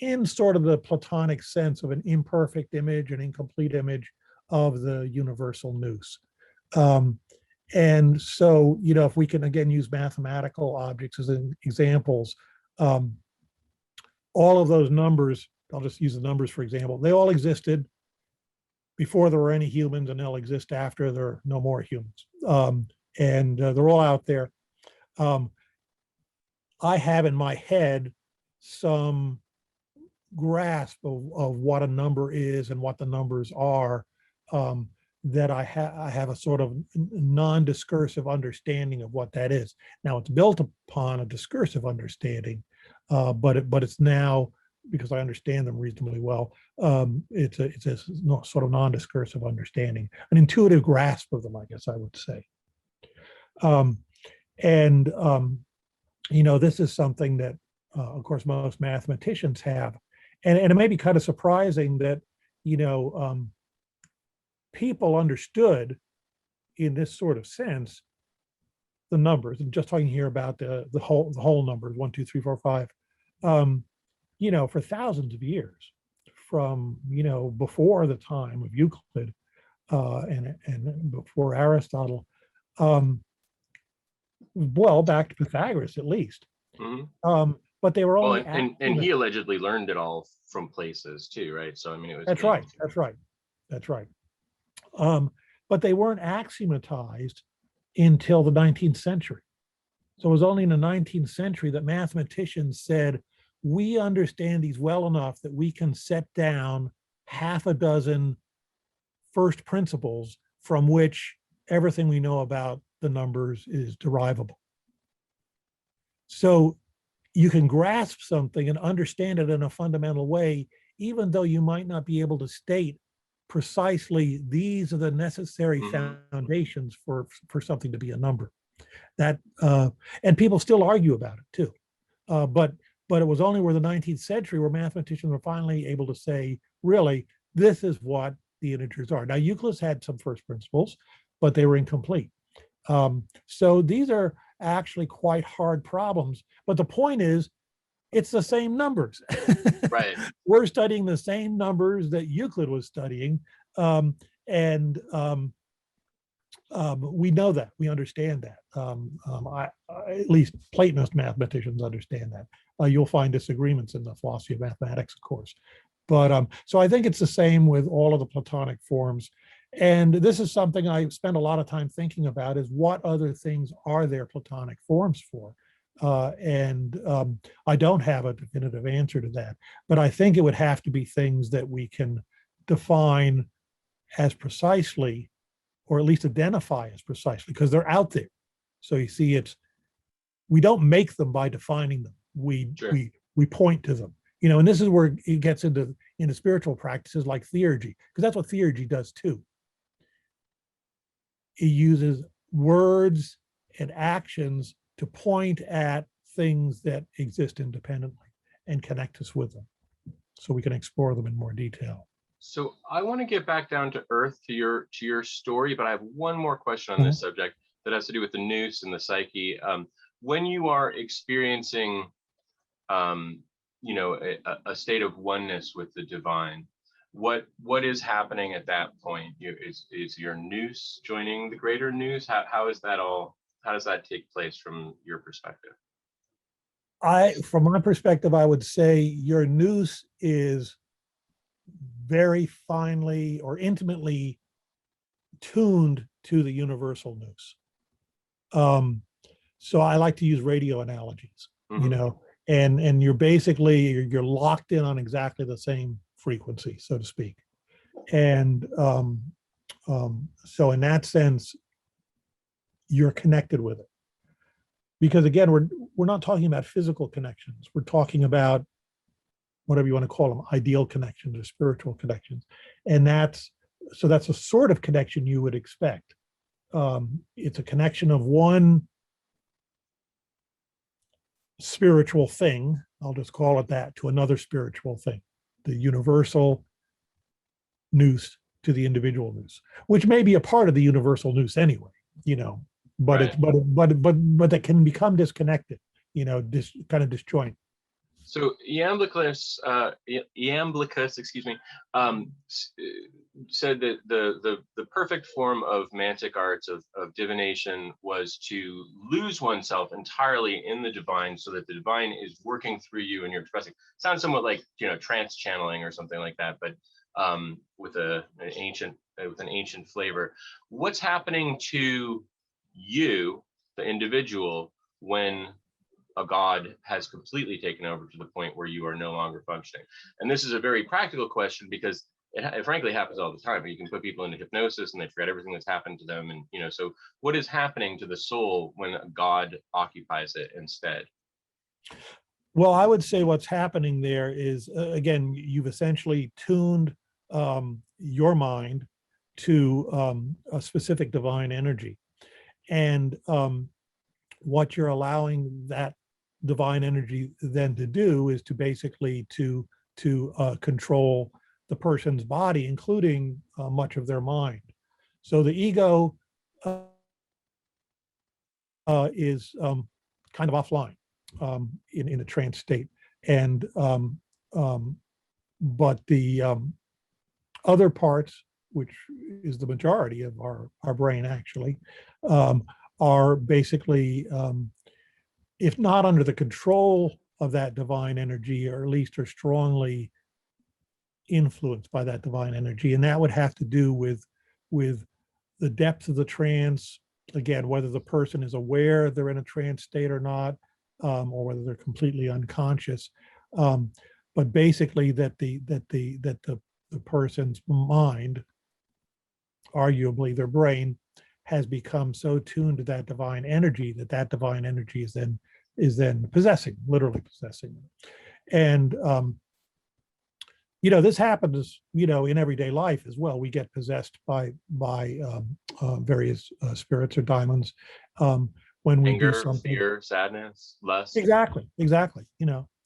In sort of the Platonic sense of an imperfect image, an incomplete image of the universal nous. And so, if we can again use mathematical objects as examples, all of those numbers, I'll just use the numbers for example, they all existed before there were any humans, and they'll exist after there are no more humans. And they're all out there. I have in my head some grasp of what a number is and what the numbers are, that I have a sort of non-discursive understanding of what that is. Now it's built upon a discursive understanding, but it's now, because I understand them reasonably well, it's a sort of non-discursive understanding, an intuitive grasp of them, I guess I would say. This is something that, of course, most mathematicians have. And it may be kind of surprising that, people understood in this sort of sense the numbers, and just talking here about the whole numbers, 1, 2, 3, 4, 5, for thousands of years, from before the time of Euclid and before Aristotle, well, back to Pythagoras at least. Mm-hmm. But they were Well, only and he allegedly learned it all from places too, right? So I mean, it was that's right. But they weren't axiomatized until the 19th century. So it was only in the 19th century that mathematicians said, we understand these well enough that we can set down half a dozen first principles from which everything we know about the numbers is derivable. So you can grasp something and understand it in a fundamental way, even though you might not be able to state precisely these are the necessary foundations for something to be a number. That and people still argue about it too. But it was only where the 19th century where mathematicians were finally able to say, really, this is what the integers are. Now, Euclid had some first principles, but they were incomplete. So these are actually quite hard problems. But the point is, it's the same numbers. Right. We're studying the same numbers that Euclid was studying. We know that, we understand that. At least Platonist mathematicians understand that. You'll find disagreements in the philosophy of mathematics, of course. But so I think it's the same with all of the Platonic forms. And this is something I spend a lot of time thinking about, is what other things are there Platonic forms for? I don't have a definitive answer to that, but I think it would have to be things that we can define as precisely, or at least identify as precisely, because they're out there. So you see, we don't make them by defining them. We point to them, and this is where it gets into spiritual practices like theurgy, because that's what theurgy does too. It uses words and actions to point at things that exist independently and connect us with them, so we can explore them in more detail. So I want to get back down to earth, to your story, but I have one more question on this subject that has to do with the nous and the psyche. When you are experiencing, a state of oneness with the divine, what is happening at that point? Is your nous joining the greater nous? How is that all? How does that take place from your perspective? From my perspective, I would say your nous is very finely or intimately tuned to the universal nous. So I like to use radio analogies, and you're locked in on exactly the same frequency, so to speak. And so in that sense, you're connected with it. Because again, we're not talking about physical connections. We're talking about whatever you want to call them, ideal connections or spiritual connections. And that's a sort of connection you would expect. It's a connection of one spiritual thing, I'll just call it that, to another spiritual thing, the universal nous to the individual nous, which may be a part of the universal nous anyway, but right. but that can become disconnected, kind of disjoint. So Iamblichus, said that the perfect form of mantic arts of divination was to lose oneself entirely in the divine, so that the divine is working through you and you're expressing. Sounds somewhat like trance channeling or something like that, but with an ancient flavor. What's happening to you, the individual, when a god has completely taken over to the point where you are no longer functioning? And this is a very practical question, because it frankly happens all the time. You can put people into hypnosis and they forget everything that's happened to them. And so what is happening to the soul when a god occupies it instead? Well, I would say what's happening there is, again, you've essentially tuned your mind to a specific divine energy. And what you're allowing that divine energy then to do is to basically to control the person's body, including much of their mind. So the ego is kind of offline in a trance state. And but the other parts, which is the majority of our brain actually, are basically, if not under the control of that divine energy, or at least are strongly influenced by that divine energy. And that would have to do with the depth of the trance, again, whether the person is aware they're in a trance state or not, or whether they're completely unconscious. But basically that the person's mind, arguably their brain, has become so tuned to that divine energy that divine energy is then possessing, literally possessing them. And this happens, in everyday life as well. We get possessed by various spirits or daimons when we do something. Fear, sadness, lust. Exactly.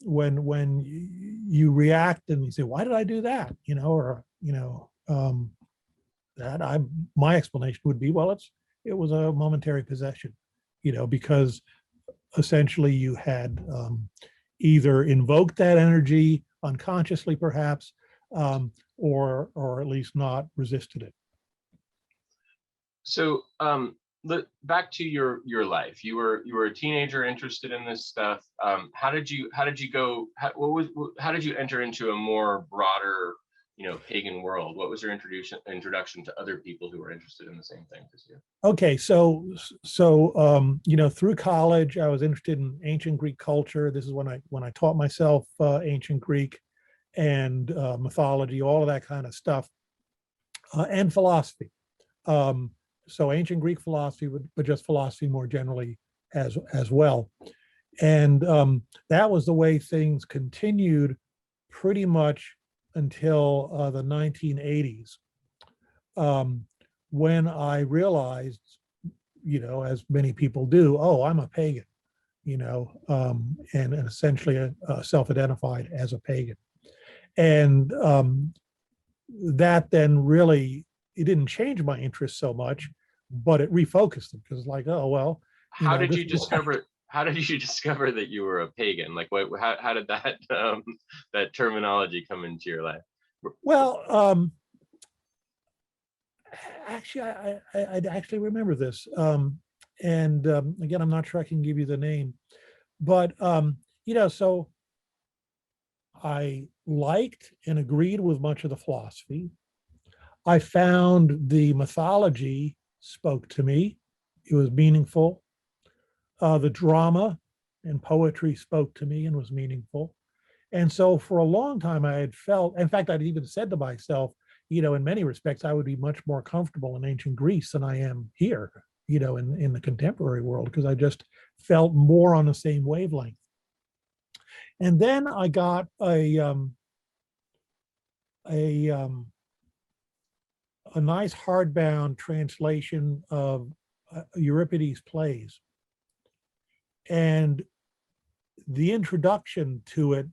When you react and you say, "Why did I do that?" My explanation would be, well, it was a momentary possession, because essentially you had either invoked that energy unconsciously, perhaps, or at least not resisted it. So back to your life. You were a teenager interested in this stuff. How did you enter into a more broader, pagan world? What was your introduction to other people who were interested in the same thing as you? Okay, so through college, I was interested in ancient Greek culture. This is when I taught myself ancient Greek and mythology, all of that kind of stuff, and philosophy. So ancient Greek philosophy, but just philosophy more generally as well. And that was the way things continued pretty much until the 1980s, when I realized, as many people do, oh, I'm a pagan, and essentially self-identified as a pagan. And that then really, it didn't change my interest so much, but it refocused it, because like, oh, well. How did you discover that you were a pagan? Like, how did that that terminology come into your life? Well, actually, I actually remember this. And again, I'm not sure I can give you the name, but so I liked and agreed with much of the philosophy. I found the mythology spoke to me. It was meaningful. The drama and poetry spoke to me and was meaningful. And so for a long time I had felt, in fact, I'd even said to myself, in many respects, I would be much more comfortable in ancient Greece than I am here, in the contemporary world, because I just felt more on the same wavelength. And then I got a nice hardbound translation of Euripides' plays. And the introduction to it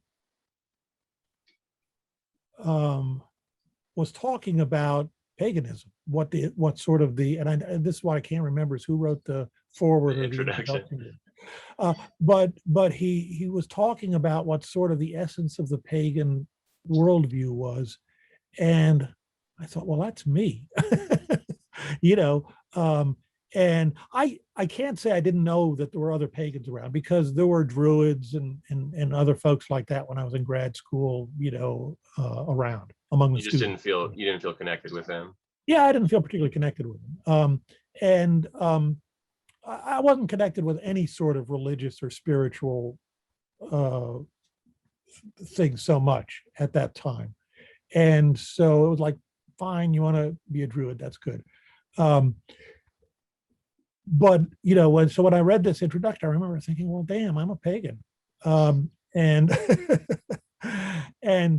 was talking about paganism, what sort of and this is what I can't remember, is who wrote the foreword or the introduction. But he was talking about what sort of the essence of the pagan worldview was, and I thought, well, that's me. And I can't say I didn't know that there were other pagans around, because there were druids and other folks like that when I was in grad school, around among the students. You didn't feel connected with them? Yeah, I didn't feel particularly connected with them. And I wasn't connected with any sort of religious or spiritual thing so much at that time. And so it was like, fine, you want to be a druid, that's good. But when I read this introduction, I remember thinking, well, damn, I'm a pagan. And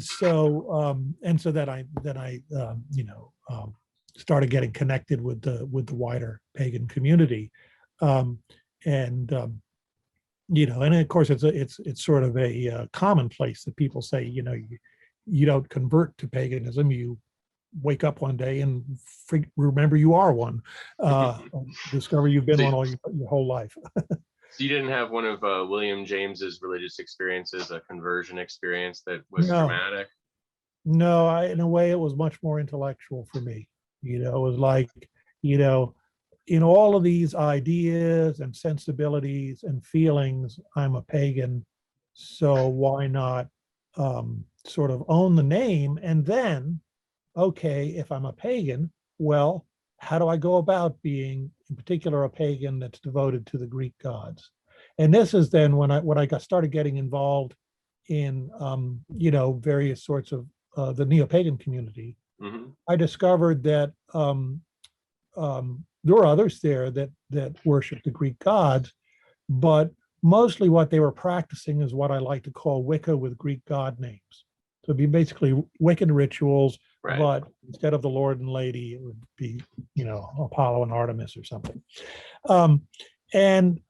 so that I started getting connected with the wider pagan community. And of course it's sort of a commonplace that people say, you don't convert to paganism, you wake up one day and remember you are one. Discover you've been one all your whole life. So you didn't have one of William James's religious experiences, a conversion experience that was No. dramatic? No, in a way, it was much more intellectual for me. It was like, in all of these ideas and sensibilities and feelings, I'm a pagan. So why not sort of own the name? And then, okay, if I'm a pagan, well, how do I go about being, in particular, a pagan that's devoted to the Greek gods? And this is then when I started getting involved in, various sorts of the Neopagan community. Mm-hmm. I discovered that there were others there that worshiped the Greek gods, but mostly what they were practicing is what I like to call Wicca with Greek god names. So it'd be basically Wiccan rituals, right. But instead of the Lord and Lady, it would be, Apollo and Artemis or something. And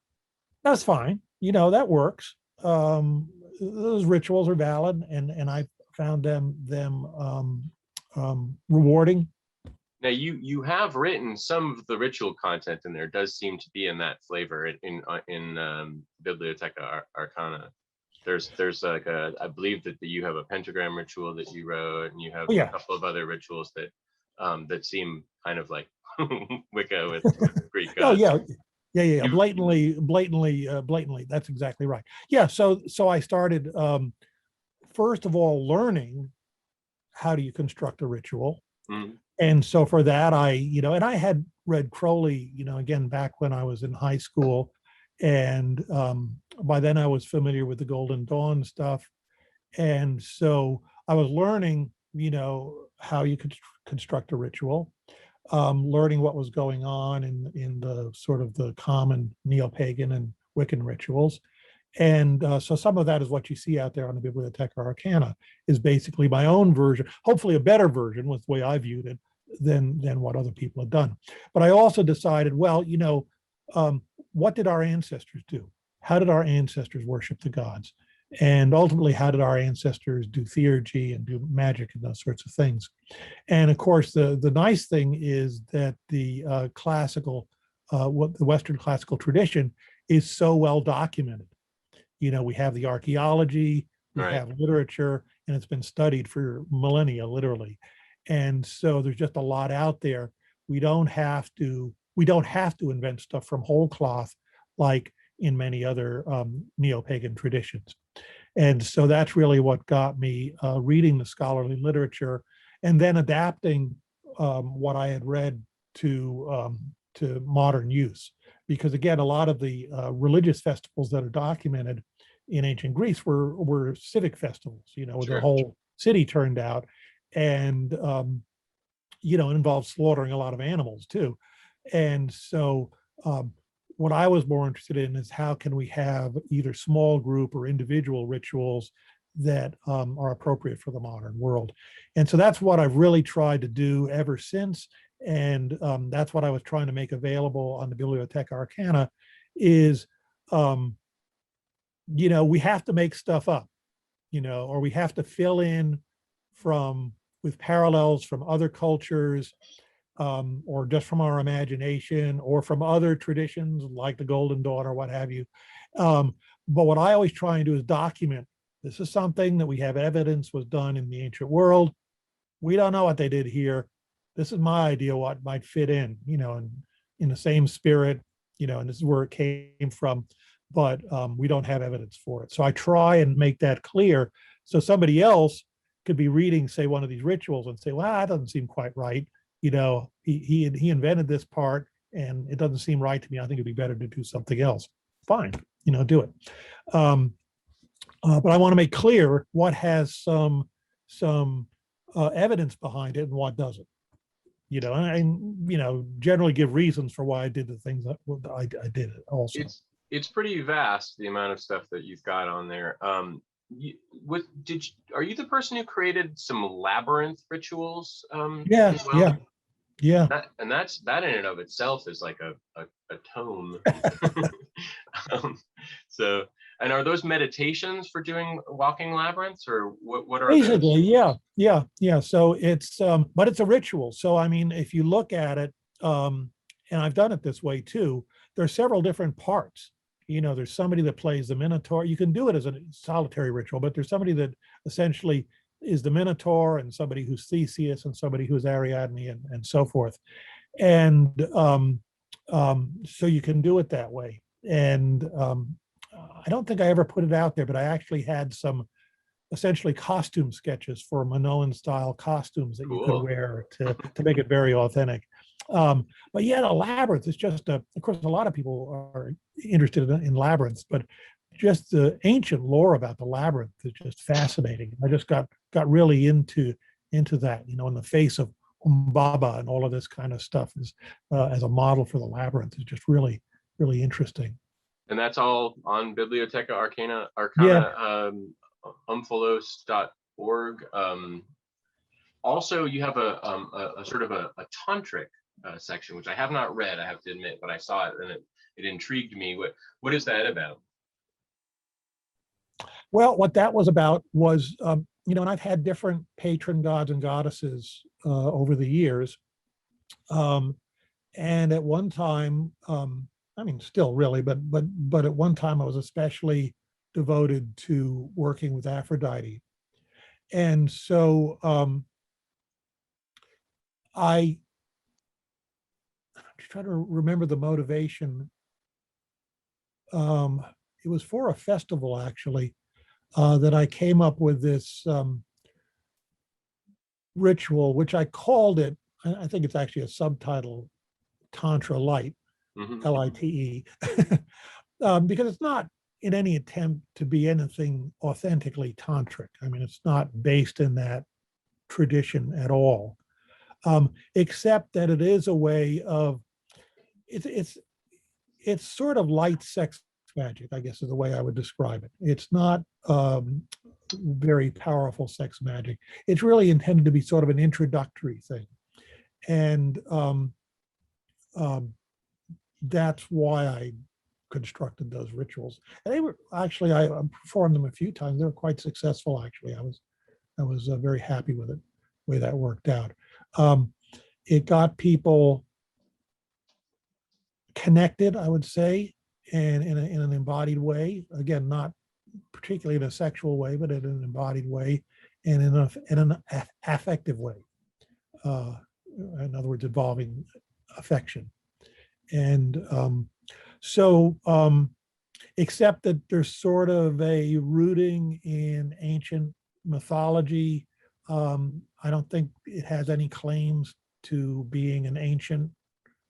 that's fine. That works. Those rituals are valid, and I found them rewarding. Now you have written some of the ritual content in there does seem to be in that flavor in Bibliotheca Arcana. There's like I believe that you have a Pentagram ritual that you wrote, and you have a couple of other rituals that seem kind of like Wicca with Greek gods. Oh yeah. Blatantly. That's exactly right. Yeah. So I started first of all learning how do you construct a ritual. Mm-hmm. And so for that, and I had read Crowley, again, back when I was in high school. And by then I was familiar with the Golden Dawn stuff. And so I was learning, how you could construct a ritual, learning what was going on in the sort of the common Neopagan and Wiccan rituals. And so some of that is what you see out there on the Bibliotheca Arcana, is basically my own version, hopefully a better version with the way I viewed it than what other people had done. But I also decided, well, what did our ancestors do? How did our ancestors worship the gods? And ultimately, how did our ancestors do theurgy and do magic and those sorts of things? And of course, the nice thing is that the the Western classical tradition is so well documented. We have the archaeology, we have literature, and it's been studied for millennia, literally. And so there's just a lot out there. We don't have to invent stuff from whole cloth like in many other Neopagan traditions. And so that's really what got me reading the scholarly literature and then adapting what I had read to modern use. Because again, a lot of the religious festivals that are documented in ancient Greece were civic festivals, with the whole city turned out, and it involved slaughtering a lot of animals too. And so what I was more interested in is how can we have either small group or individual rituals that are appropriate for the modern world. And so that's what I've really tried to do ever since. And that's what I was trying to make available on the Bibliotheca Arcana is, we have to make stuff up, or we have to fill in with parallels from other cultures, or just from our imagination, or from other traditions like the Golden Dawn or what have you. But what I always try and do is document, this is something that we have evidence was done in the ancient world. We don't know what they did here. This is my idea what might fit in, in the same spirit, and this is where it came from, but we don't have evidence for it. So I try and make that clear so somebody else could be reading, say, one of these rituals and say, well, that doesn't seem quite right. He invented this part and it doesn't seem right to me. I think it'd be better to do something else. Fine, do it. But I want to make clear what has some evidence behind it and what doesn't. And generally give reasons for why I did the things that I did also. It's pretty vast, the amount of stuff that you've got on there. Are you the person who created some labyrinth rituals? Yeah. That in and of itself is like a tome. So And are those meditations for doing walking labyrinths, or what are Basically, those? yeah. So it's, but it's a ritual. So, I mean, if you look at it, and I've done it this way too, there's several different parts. You know, there's somebody that plays the Minotaur. You can do it as a solitary ritual, but there's somebody that essentially is the Minotaur, and somebody who's Theseus, and somebody who's Ariadne, and so forth. And so you can do it that way. And I don't think I ever put it out there, but I actually had some essentially costume sketches for Minoan style costumes that you could wear to make it very authentic. But yeah, the labyrinth is just of course, a lot of people are interested in labyrinths, but just the ancient lore about the labyrinth is just fascinating. I just got really into that, you know, in the face of Umbaba and all of this kind of stuff is as a model for the labyrinth is just really, really interesting. And that's all on Bibliotheca Arcana, Yeah. umphalos.org. Also, you have a sort of a tantric section, which I have not read, I have to admit, but I saw it and it intrigued me. What is that about? Well, what that was about was, you know, and I've had different patron gods and goddesses over the years. And at one time, I mean, still really, but at one time I was especially devoted to working with Aphrodite. And so I try to remember the motivation. It was for a festival, actually, that I came up with this ritual, which I called it, I think it's actually a subtitle, Tantra Light, Lite, because it's not in any attempt to be anything authentically tantric. I mean, it's not based in that tradition at all, except that it is a way of, it's sort of light sex magic, I guess is the way I would describe it. It's not very powerful sex magic. It's really intended to be sort of an introductory thing. And that's why I constructed those rituals. And they were actually, I performed them a few times. They were quite successful, actually. I was very happy with it, the way that worked out. It got people connected, I would say, and in an embodied way. Again, not particularly in a sexual way, but in an embodied way, and in an affective way. In other words, involving affection. And so, except that there's sort of a rooting in ancient mythology. I don't think it has any claims to being an ancient,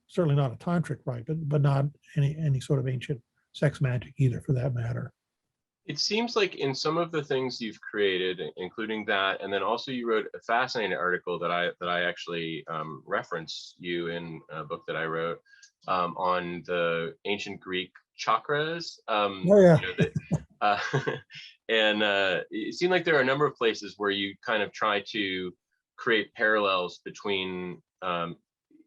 certainly not a tantric rite, but not any sort of ancient sex magic either, for that matter. It seems like in some of the things you've created, including that, and then also you wrote a fascinating article that I actually referenced you in a book that I wrote on the ancient Greek chakras. Oh, yeah. You know, and it seemed like there are a number of places where you kind of try to create parallels between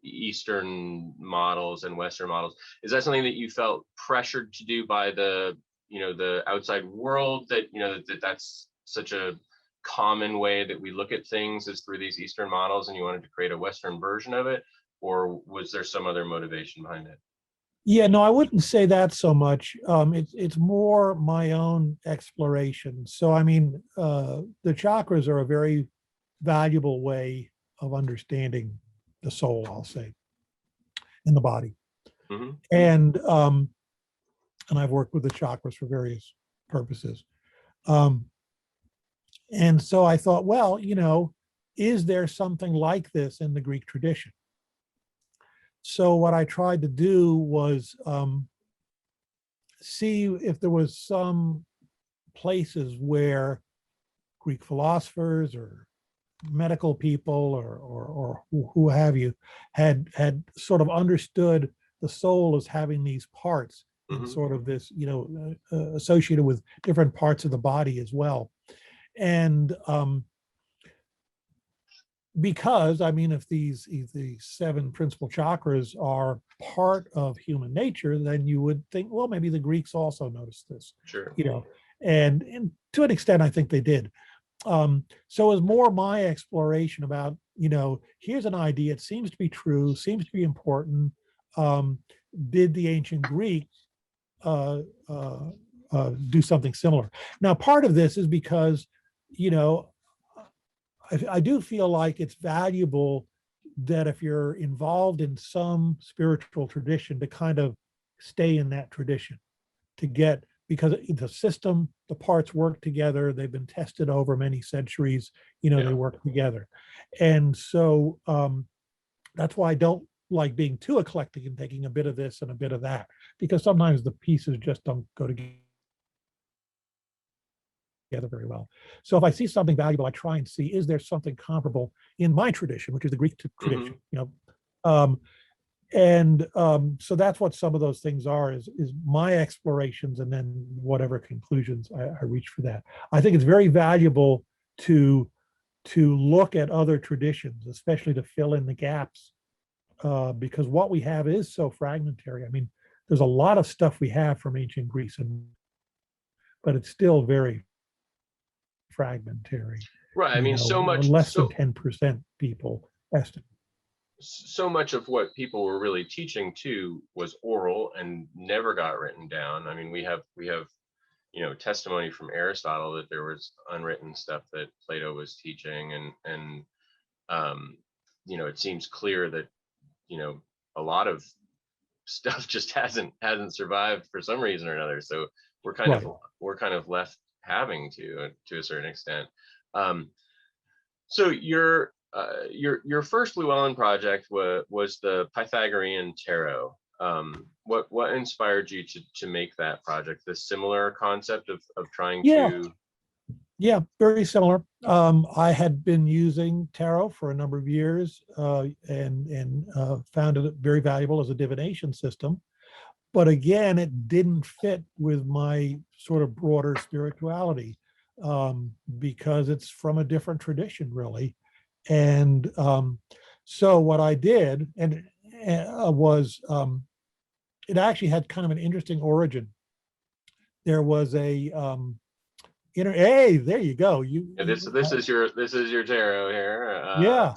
Eastern models and Western models. Is that something that you felt pressured to do by the outside world, that that's such a common way that we look at things is through these Eastern models, and you wanted to create a Western version of it, or was there some other motivation behind it? Yeah, no, I wouldn't say that so much. It's more my own exploration. So, I mean, the chakras are a very valuable way of understanding the soul, I'll say, in the body. Mm-hmm. And I've worked with the chakras for various purposes. And so I thought, well, is there something like this in the Greek tradition? So what I tried to do was see if there was some places where Greek philosophers or medical people or who have you had sort of understood the soul as having these parts, and sort of this, associated with different parts of the body as well. And because I mean, if these 7 principal chakras are part of human nature, then you would think, well, maybe the Greeks also noticed this, Sure. and to an extent, I think they did. So it was more my exploration about, here's an idea, it seems to be true, seems to be important. Did the ancient Greeks do something similar? Now, part of this is because, I do feel like it's valuable that if you're involved in some spiritual tradition, to kind of stay in that tradition, because the system, the parts work together. They've been tested over many centuries. They work together. And so that's why I don't like being too eclectic and taking a bit of this and a bit of that, because sometimes the pieces just don't go together very well. So if I see something valuable, I try and see, is there something comparable in my tradition, which is the Greek tradition, so that's what some of those things are, is my explorations, and then whatever conclusions I reach for that. I think it's very valuable to look at other traditions, especially to fill in the gaps, because what we have is so fragmentary. I mean, there's a lot of stuff we have from ancient Greece, but it's still very fragmentary. Right. I mean, so much, less than 10% people estimate. So much of what people were really teaching too was oral and never got written down. I mean, we have testimony from Aristotle that there was unwritten stuff that Plato was teaching, and it seems clear that a lot of stuff just hasn't survived for some reason or another. So we're kind of left having to a certain extent. So your first Llewellyn project was the Pythagorean tarot. What inspired you to make that project? The similar concept of trying to. Yeah, very similar. I had been using tarot for a number of years, and found it very valuable as a divination system. But again, it didn't fit with my sort of broader spirituality, because it's from a different tradition, really. And so what I did, was, it actually had kind of an interesting origin. There was a hey, there you go. This is your tarot here. Yeah.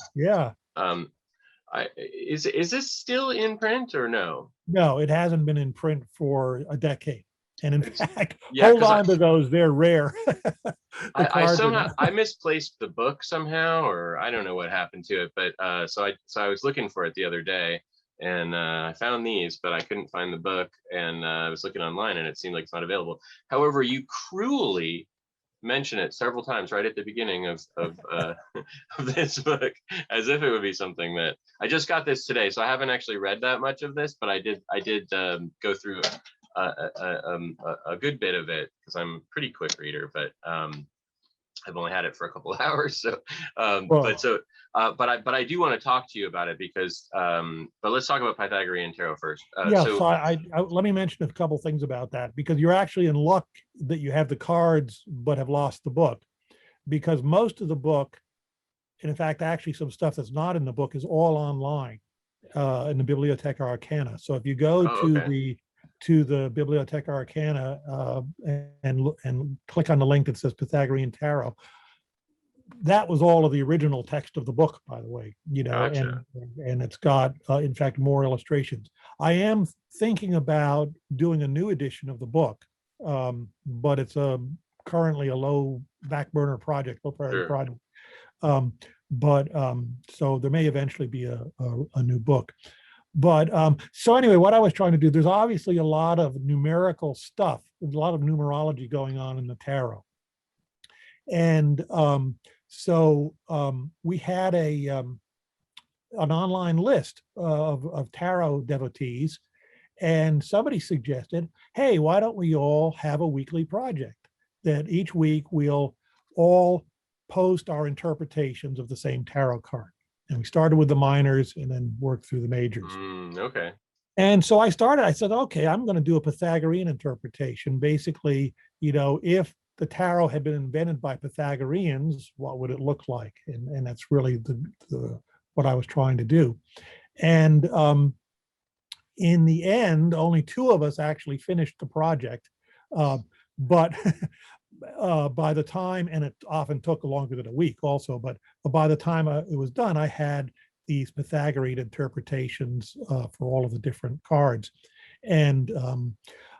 Is this still in print or no? No, it hasn't been in print for a decade. And in fact, hold on to those, they're rare. I misplaced the book somehow, or I don't know what happened to it, but so I was looking for it the other day, and I found these, but I couldn't find the book, and I was looking online, and it seemed like it's not available. However, you cruelly mention it several times right at the beginning of this book, as if it would be something that I just got this today, so I haven't actually read that much of this, but I did go through a good bit of it, because I'm a pretty quick reader, but I've only had it for a couple of hours. So, but I do want to talk to you about it, because, but let's talk about Pythagorean tarot first. So I let me mention a couple things about that, because you're actually in luck that you have the cards but have lost the book, because most of the book, and in fact, actually some stuff that's not in the book, is all online in the Bibliotheca Arcana. So if you go to the Bibliotheca Arcana and click on the link that says Pythagorean Tarot, that was all of the original text of the book, by the way, Gotcha. and it's got, in fact, more illustrations. I am thinking about doing a new edition of the book, but it's currently a low back burner project, low priority project. So there may eventually be a new book. But so anyway, what I was trying to do, there's obviously a lot of numerical stuff, there's a lot of numerology going on in the tarot. And so we had an online list of tarot devotees, and somebody suggested, hey, why don't we all have a weekly project that each week we'll all post our interpretations of the same tarot card. And we started with the minors and then worked through the majors. Okay. And so I said, okay, I'm going to do a Pythagorean interpretation. Basically, if the tarot had been invented by Pythagoreans, what would it look like? And that's really what I was trying to do. And in the end, only two of us actually finished the project. But by the time, and it often took longer than a week also, but by the time it was done, I had these Pythagorean interpretations for all of the different cards. And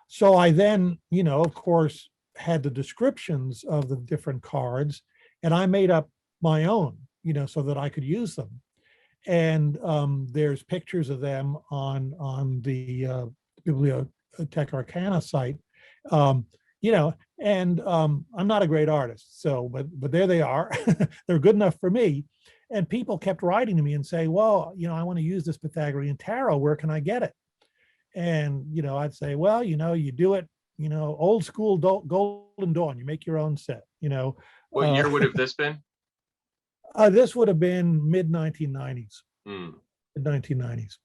so I then, of course, had the descriptions of the different cards, and I made up my own, so that I could use them. And there's pictures of them on the Bibliotheca Arcana site, and I'm not a great artist, so but there they are. They're good enough for me. And people kept writing to me and say, well, I want to use this Pythagorean tarot. Where can I get it? And I'd say, well, you do it, old school Golden Dawn. You make your own set. What year would have this been? This would have been mid 1990s, mid 1990s,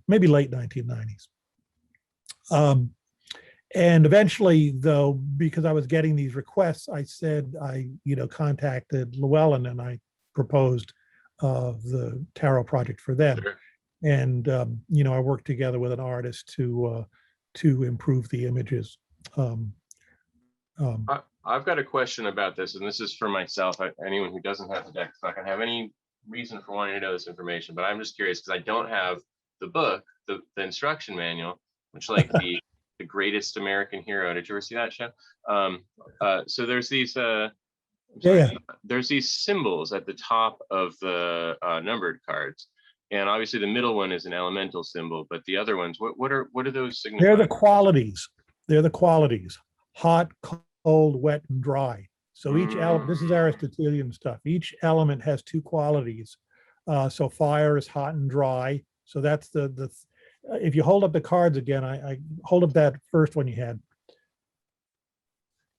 maybe late 1990s. And eventually, though, because I was getting these requests, I said I, contacted Llewellyn and I proposed the tarot project for them. Sure. And I worked together with an artist to improve the images. I've got a question about this, and this is for myself. Anyone who doesn't have the deck is not going to have any reason for wanting to know this information, but I'm just curious because I don't have the book, the instruction manual, which like the greatest American hero. Did you ever see that show? So there's these there's these symbols at the top of the numbered cards, and obviously the middle one is an elemental symbol, but the other ones, what are those signify? They're the qualities. They're the qualities: hot, cold, wet, and dry. So each element, this is Aristotelian stuff. Each element has two qualities. So fire is hot and dry. So that's the if you hold up the cards again, I hold up that first one you had.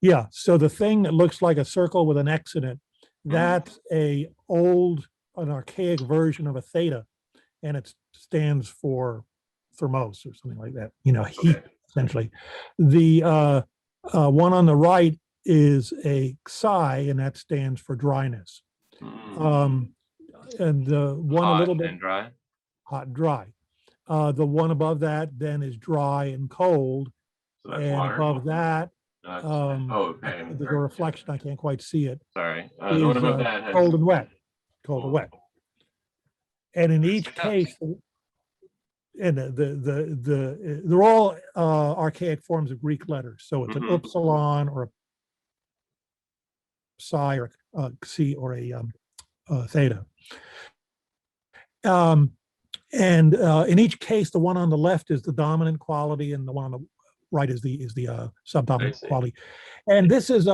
Yeah, so the thing that looks like a circle with an X in it, that's an archaic version of a theta, and it stands for thermos or something like that, heat, essentially. The one on the right is a psi, and that stands for dryness. And the one hot a little bit and dry. Hot and dry. The one above that then is dry and cold, So that's and water. above that, okay. there's a reflection. I can't quite see it. Sorry. Is, the one above that has cold and wet. Cold and wet. And in each case, and they're all archaic forms of Greek letters. So it's an upsilon or a psi or a xi or a theta. And in each case, the one on the left is the dominant quality, and the one on the right is the subdominant quality. And this is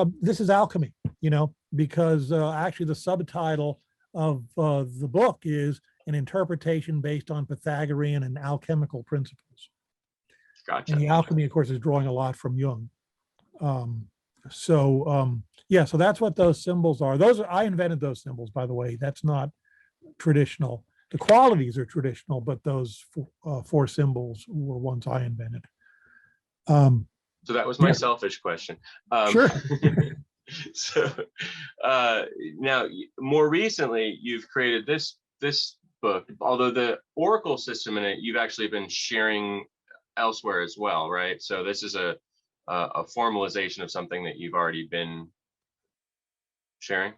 alchemy, because actually the subtitle of the book is an interpretation based on Pythagorean and alchemical principles. Gotcha. And the alchemy, of course, is drawing a lot from Jung. Yeah, so that's what those symbols are. I invented those symbols, by the way. That's not traditional. The qualities are traditional, but those four symbols were ones I invented. So that was my selfish question. Sure. So now, more recently, you've created this book, although the oracle system in it, you've actually been sharing elsewhere as well, right? So this is a formalization of something that you've already been sharing?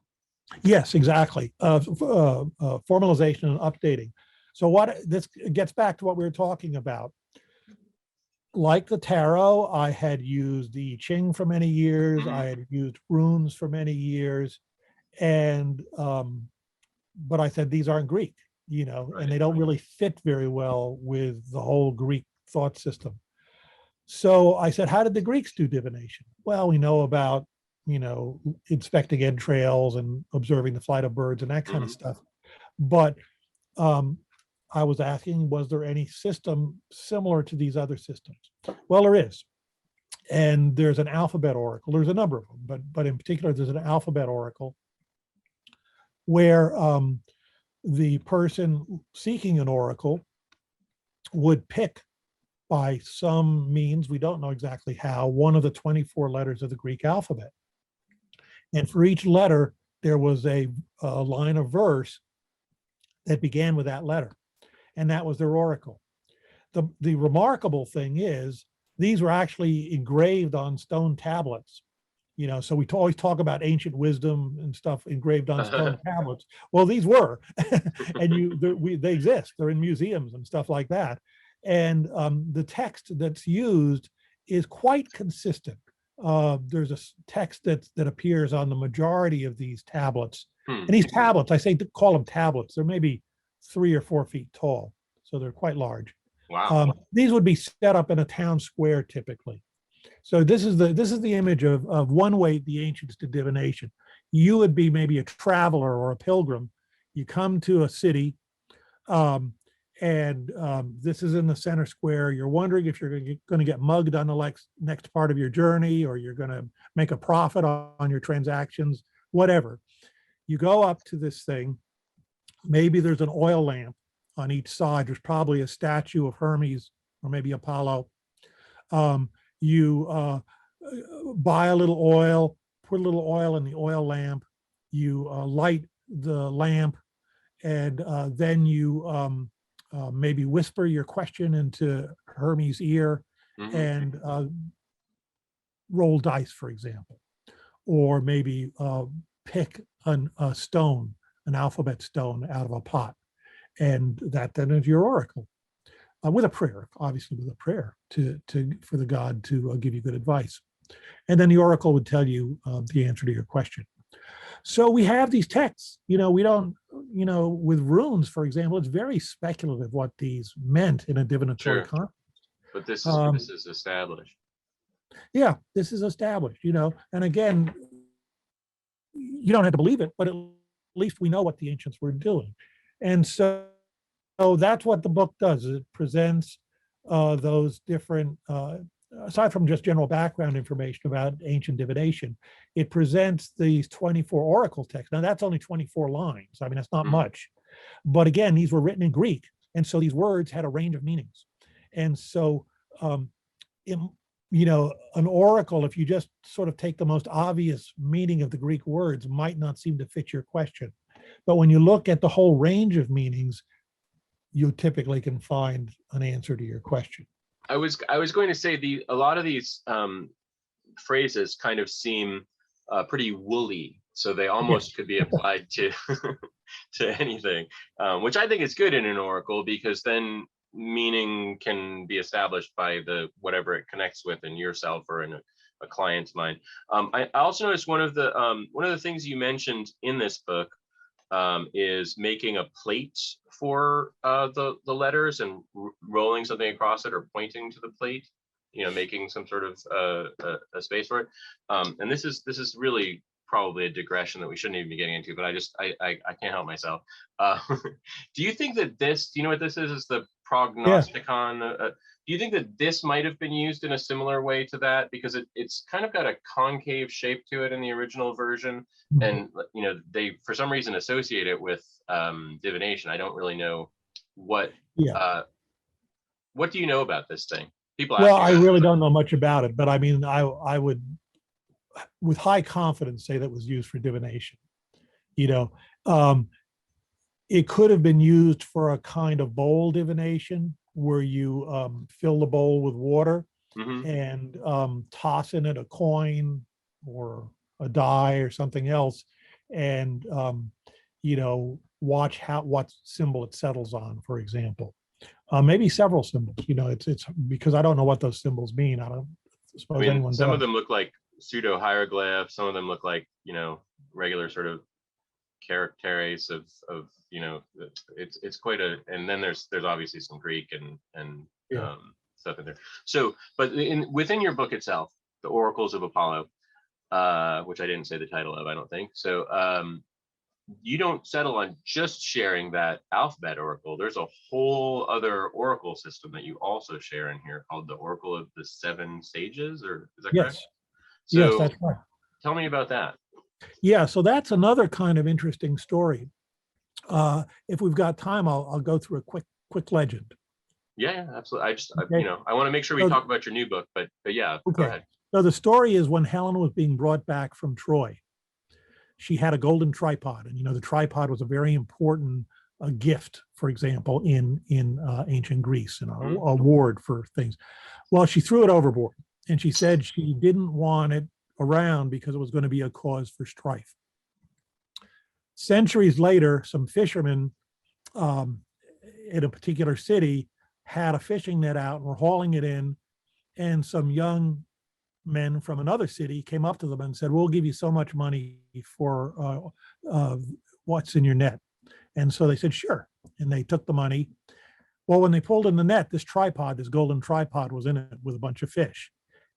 Yes, exactly. Formalization and updating. So this gets back to what we were talking about. Like the tarot, I had used the I Ching for many years. I had used runes for many years, and but I said these aren't Greek, and they don't really fit very well with the whole Greek thought system. So I said, how did the Greeks do divination? Well, we know about inspecting entrails and observing the flight of birds and that kind of stuff. But I was asking, was there any system similar to these other systems? Well, there is. And there's an alphabet oracle. There's a number of them, but in particular, there's an alphabet oracle where the person seeking an oracle would pick, by some means, we don't know exactly how, one of the 24 letters of the Greek alphabet. And for each letter, there was a line of verse that began with that letter. And that was their oracle. The remarkable thing is these were actually engraved on stone tablets. So we always talk about ancient wisdom and stuff engraved on stone tablets. Well, these were, and they exist. They're in museums and stuff like that. And the text that's used is quite consistent. There's a text that appears on the majority of these tablets. And these tablets, I say call them tablets. They're maybe 3 or 4 feet tall, so they're quite large. Wow. These would be set up in a town square typically. So this is the image of one way the ancients did divination. You would be maybe a traveler or a pilgrim. You come to a city, and this is in the center square. You're wondering if you're going to get mugged on the next part of your journey, or you're going to make a profit on your transactions, whatever. You go up to this thing. Maybe there's an oil lamp on each side. There's probably a statue of Hermes or maybe Apollo. You buy a little oil, put a little oil in the oil lamp. You light the lamp, and then you maybe whisper your question into Hermes' ear, and roll dice, for example, or maybe pick a stone, an alphabet stone out of a pot, and that then is your oracle, with a prayer, obviously with a prayer for the god to give you good advice, and then the oracle would tell you the answer to your question. So we have these texts. We don't, with runes, for example, it's very speculative what these meant in a divinatory context. But this is established. Yeah, this is established. And again, you don't have to believe it, but at least we know what the ancients were doing. And so that's what the book does. It presents those different, aside from just general background information about ancient divination, it presents these 24 oracle texts. Now that's only 24 lines. I mean, that's not much. But again, these were written in Greek. And so these words had a range of meanings. And so, an oracle, if you just sort of take the most obvious meaning of the Greek words, might not seem to fit your question. But when you look at the whole range of meanings, you typically can find an answer to your question. I was going to say a lot of these phrases kind of seem pretty woolly, so they almost could be applied to to anything, which I think is good in an oracle, because then meaning can be established by whatever it connects with in yourself or in a client's mind. I also noticed one of the things you mentioned in this book is making a plate for the letters and rolling something across it or pointing to the plate, making some sort of a space for it. And this is really probably a digression that we shouldn't even be getting into, but I can't help myself. Do you think that do you know what this is? Is the prognosticon? Yeah. Do you think that this might have been used in a similar way to that? Because it's kind of got a concave shape to it in the original version. And, they, for some reason, associate it with divination. I don't really know what do you know about this thing? People ask well, I really don't know much about it, but I mean, I would, with high confidence, say that was used for divination. It could have been used for a kind of bowl divination, where you fill the bowl with water and toss in it a coin or a die or something else, and watch what symbol it settles on, for example. Maybe several symbols. It's because I don't know what those symbols mean. I don't suppose anyone does. Some of them look like pseudo hieroglyphs. Some of them look like regular sort of characteres of it's quite a, and then there's obviously some Greek and stuff in there. So, but within your book itself, the Oracles of Apollo, which I didn't say the title of, I don't think. So you don't settle on just sharing that alphabet oracle. There's a whole other oracle system that you also share in here called the Oracle of the Seven Sages, or is that correct? So yes, that's right. Tell me about that. Yeah, so that's another kind of interesting story. If we've got time, I'll go through a quick legend. Yeah, absolutely. I want to make sure we talk about your new book, but yeah, go ahead. So the story is when Helen was being brought back from Troy, she had a golden tripod, and the tripod was a very important gift, for example, in ancient Greece, award for things. Well, she threw it overboard, and she said she didn't want it around because it was going to be a cause for strife. Centuries later, some fishermen in a particular city had a fishing net out and were hauling it in, and some young men from another city came up to them and said, "We'll give you so much money for what's in your net." And so they said, "Sure." And they took the money. Well, when they pulled in the net, this golden tripod was in it with a bunch of fish.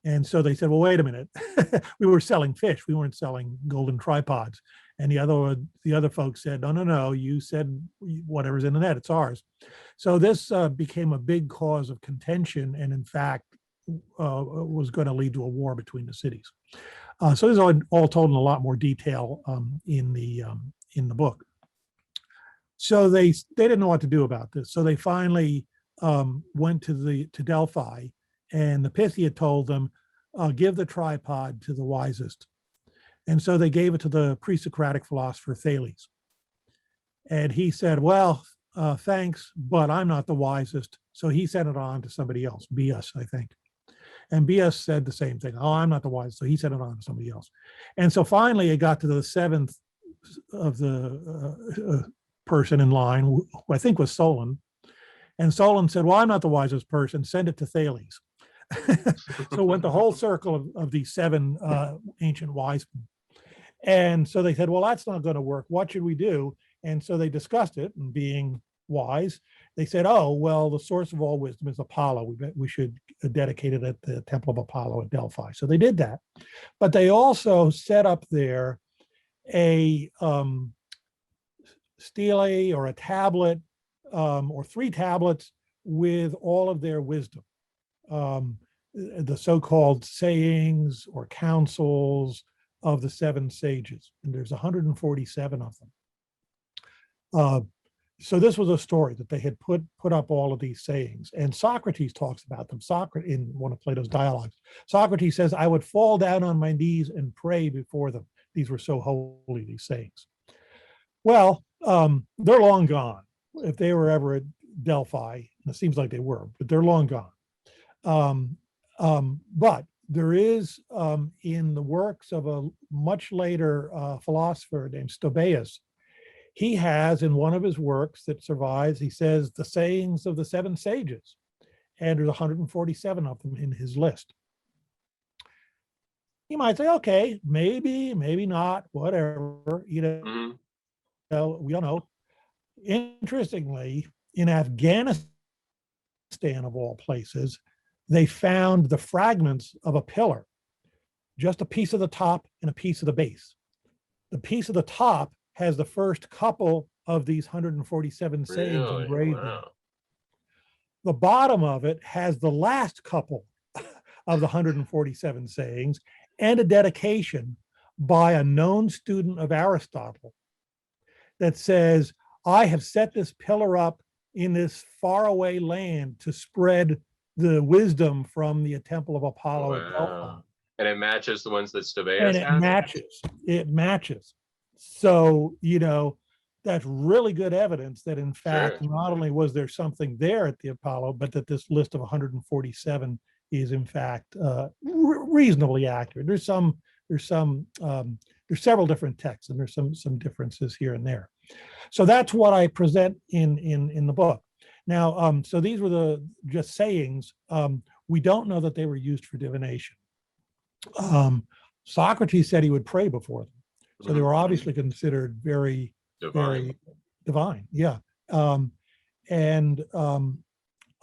And so they said, "Well, wait a minute. We were selling fish. We weren't selling golden tripods." And the other folks said, no, you said whatever's in the net, it's ours. So this became a big cause of contention, and in fact, was going to lead to a war between the cities. So this is all told in a lot more detail in the book. So they didn't know what to do about this. So they finally went to Delphi, and the Pythia told them, "Give the tripod to the wisest." And so they gave it to the pre-Socratic philosopher Thales. And he said, "Well, thanks, but I'm not the wisest." So he sent it on to somebody else, Bias, I think. And Bias said the same thing. "Oh, I'm not the wisest." So he sent it on to somebody else. And so finally it got to the seventh of the person in line, who I think was Solon. And Solon said, "Well, I'm not the wisest person. Send it to Thales." So went the whole circle of these seven ancient wise men. And so they said, "Well, that's not going to work. What should we do?" And so they discussed it, and being wise, they said, "Oh, well, the source of all wisdom is Apollo. We should dedicate it at the Temple of Apollo at Delphi." So they did that. But they also set up there a stele or a tablet or three tablets with all of their wisdom. The so-called sayings or counsels of the seven sages, and there's 147 of them. So this was a story that they had put up all of these sayings, and Socrates talks about them. Socrates, in one of Plato's dialogues, Socrates says, "I would fall down on my knees and pray before them. These were so holy, these sayings." Well, they're long gone. If they were ever at Delphi, and it seems like they were, but they're long gone. But there is in the works of a much later philosopher named Stobaeus, he has in one of his works that survives, he says, the sayings of the seven sages, and there's 147 of them in his list. You might say, okay, maybe not, whatever, we don't know. Interestingly, in Afghanistan, of all places, they found the fragments of a pillar, just a piece of the top and a piece of the base. The piece of the top has the first couple of these 147 sayings engraved in it. The bottom of it has the last couple of the 147 sayings and a dedication by a known student of Aristotle that says, "I have set this pillar up in this faraway land to spread the wisdom from the temple of Apollo at Delphi." And it matches the ones that Stobaeus has? It matches. So, that's really good evidence that in fact, not only was there something there at the Apollo, but that this list of 147 is in fact reasonably accurate. There's several different texts, and there's some differences here and there. So that's what I present in the book. Now, so these were just sayings. We don't know that they were used for divination. Socrates said he would pray before them. So they were obviously considered very divine. Yeah. And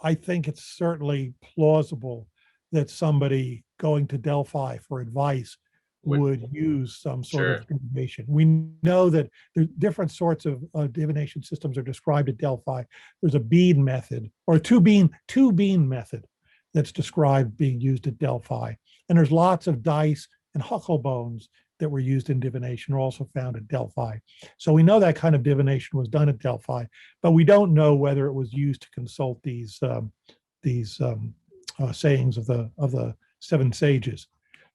I think it's certainly plausible that somebody going to Delphi for advice would use some sort of divination. We know that there's different sorts of divination systems are described at Delphi. There's a bean method or a two bean method that's described being used at Delphi. And there's lots of dice and huckle-bones that were used in divination are also found at Delphi. So we know that kind of divination was done at Delphi, but we don't know whether it was used to consult these sayings of the seven sages.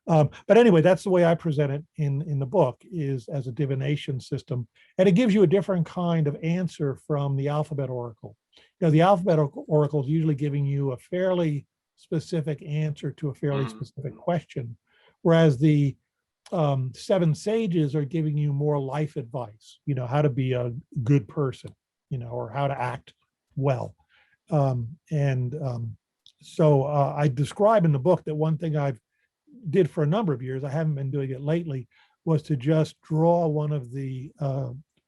But anyway, that's the way I present it in the book, is as a divination system. And it gives you a different kind of answer from the alphabet oracle. You know, the alphabet oracle is usually giving you a fairly specific answer to a fairly specific question, whereas the seven sages are giving you more life advice, you know, how to be a good person, you know, or how to act well. So I describe in the book that one thing I've did for a number of years, I haven't been doing it lately, was to just draw one of the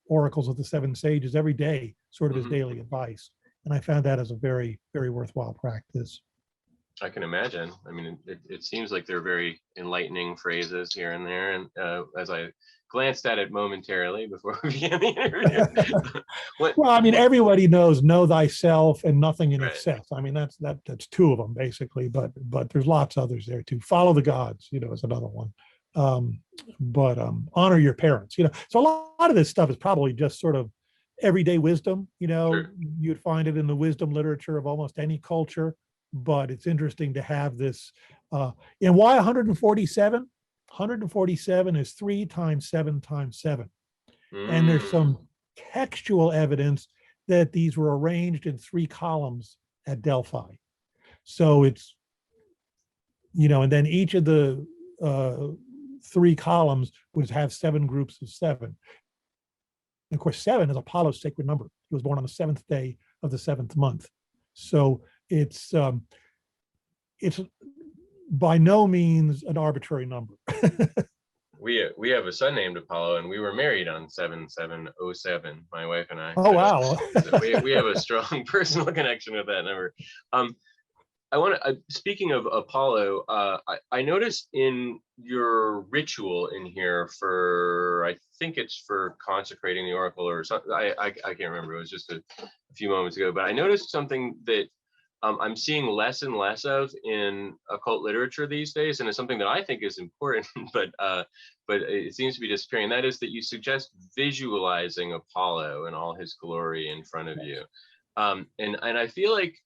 oracles of the seven sages every day, sort of as daily advice. And I found that as a very, very worthwhile practice. I can imagine. I mean, it seems like they're very enlightening phrases here and there. And as I glanced at it momentarily before we began the interview. Well, I mean, everybody knows "know thyself" and "nothing in Right. excess." I mean, that's two of them basically, but there's lots others there too. "Follow the gods," you know, is another one. Honor your parents, you know. So a lot of this stuff is probably just sort of everyday wisdom, you know. Sure. You'd find it in the wisdom literature of almost any culture, but it's interesting to have this. And why 147? 147 is 3 times 7 times 7. And there's some textual evidence that these were arranged in 3 columns at Delphi. So it's, you know, and then each of the 3 columns would have 7 groups of 7. And of course, 7 is Apollo's sacred number. He was born on the 7th day of the 7th month. So it's by no means an arbitrary number. We have a son named Apollo, and we were married on 7707, my wife and I. Oh, wow. we have a strong personal connection with that number. I want to, speaking of Apollo, I noticed in your ritual in here for, I think it's for consecrating the oracle or something, I can't remember, it was just a few moments ago, but I noticed something that I'm seeing less and less of in occult literature these days, and it's something that I think is important, but it seems to be disappearing. That is that you suggest visualizing Apollo in all his glory in front of you, and I feel like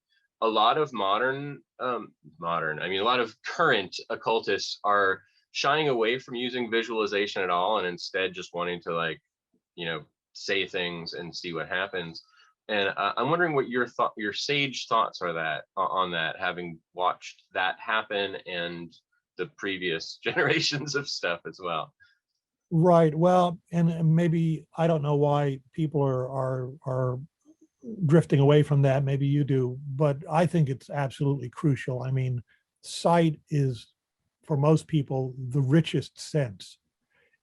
a lot of a lot of current occultists are shying away from using visualization at all, and instead just wanting to, like, you know, say things and see what happens. And I'm wondering what your sage thoughts are on that, having watched that happen and the previous generations of stuff as well. Right. Well, and maybe I don't know why people are drifting away from that. Maybe you do, but I think it's absolutely crucial. I mean, sight is, for most people, the richest sense,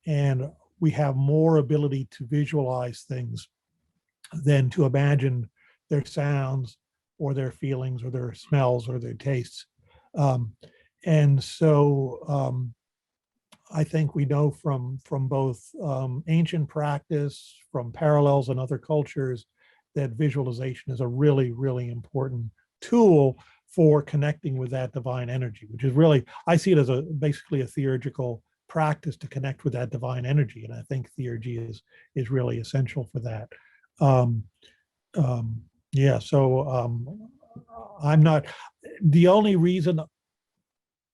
and we have more ability to visualize things than to imagine their sounds or their feelings or their smells or their tastes. And so I think we know from both ancient practice, from parallels in other cultures, that visualization is a really, really important tool for connecting with that divine energy, which is really, I see it as basically a theurgical practice to connect with that divine energy. And I think theurgy is really essential for that. Yeah, so I'm not, the only reason,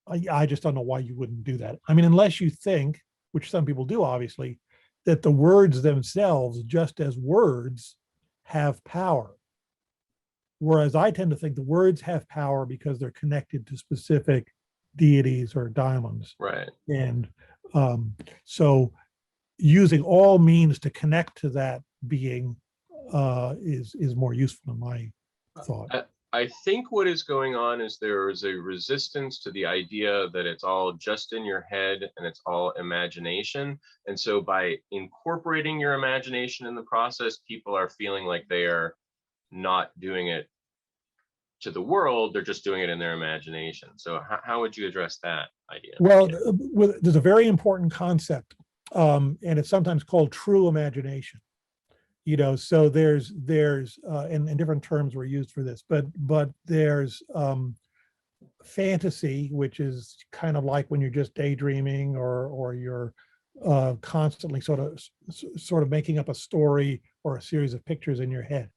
I just don't know why you wouldn't do that. I mean, unless you think, which some people do obviously, that the words themselves, just as words, have power. Whereas I tend to think the words have power because they're connected to specific deities or daimons. Right. And so using all means to connect to that being is more useful in my thought. I think what is going on is there is a resistance to the idea that it's all just in your head and it's all imagination. And so by incorporating your imagination in the process, people are feeling like they are not doing it to the world, they're just doing it in their imagination. So how would you address that idea? Well, there's a very important concept, and it's sometimes called true imagination. You know, so there's and different terms were used for this, but there's fantasy, which is kind of like when you're just daydreaming or you're constantly sort of making up a story or a series of pictures in your head.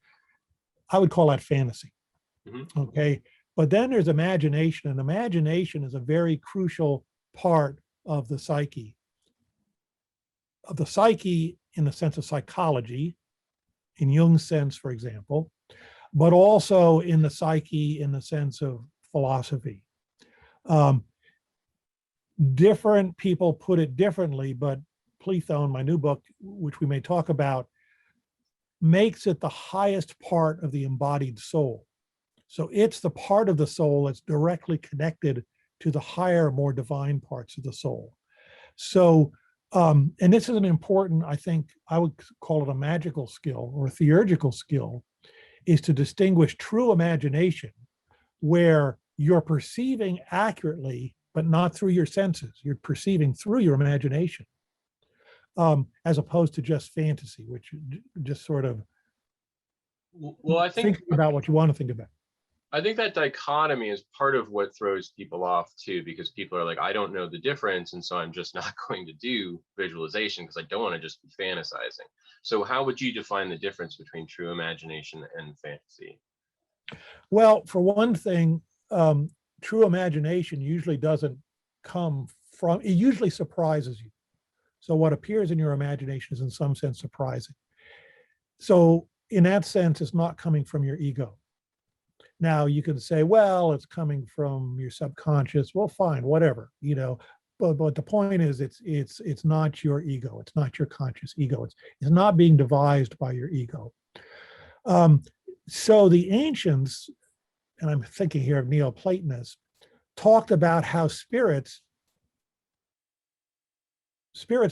I would call that fantasy. Okay, but then there's imagination, and imagination is a very crucial part of the psyche. Of the psyche in the sense of psychology, in Jung's sense, for example, but also in the psyche in the sense of philosophy. Different people put it differently, but Plato, my new book, which we may talk about, makes it the highest part of the embodied soul. So it's the part of the soul that's directly connected to the higher, more divine parts of the soul. So, and this is an important, I think, I would call it a magical skill or a theurgical skill, is to distinguish true imagination, where you're perceiving accurately, but not through your senses. You're perceiving through your imagination, as opposed to just fantasy, which just sort of well, I think about what you want to think about. I think that dichotomy is part of what throws people off too, because people are like, I don't know the difference, and so I'm just not going to do visualization because I don't want to just be fantasizing. So how would you define the difference between true imagination and fantasy? Well, for one thing, true imagination usually doesn't come from, it usually surprises you. So what appears in your imagination is in some sense surprising. So in that sense, it's not coming from your ego. Now you can say, well, it's coming from your subconscious. Well, fine, whatever, you know. But the point is, it's not your ego. It's not your conscious ego. It's not being devised by your ego. So the ancients, and I'm thinking here of Neoplatonists, talked about how spirits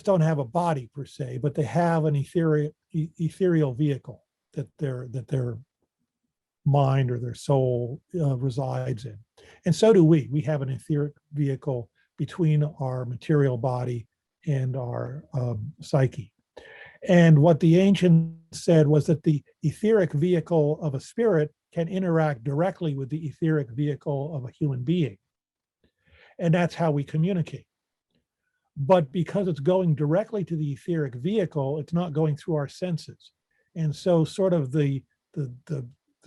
don't have a body per se, but they have an ethereal vehicle that their mind or their soul resides in. And so do we. We have an etheric vehicle between our material body and our psyche. And what the ancients said was that the etheric vehicle of a spirit can interact directly with the etheric vehicle of a human being. And that's how we communicate. But because it's going directly to the etheric vehicle, it's not going through our senses. And so sort of the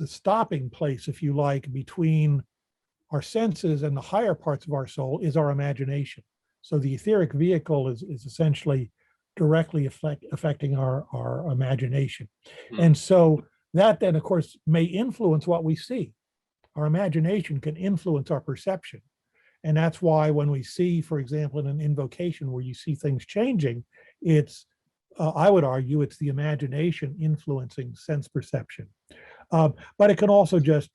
stopping place, if you like, between our senses and the higher parts of our soul is our imagination. So the etheric vehicle is essentially directly affecting our imagination. And so that then, of course, may influence what we see. Our imagination can influence our perception. And that's why when we see, for example, in an invocation where you see things changing, it's, I would argue, it's the imagination influencing sense perception. But it can also just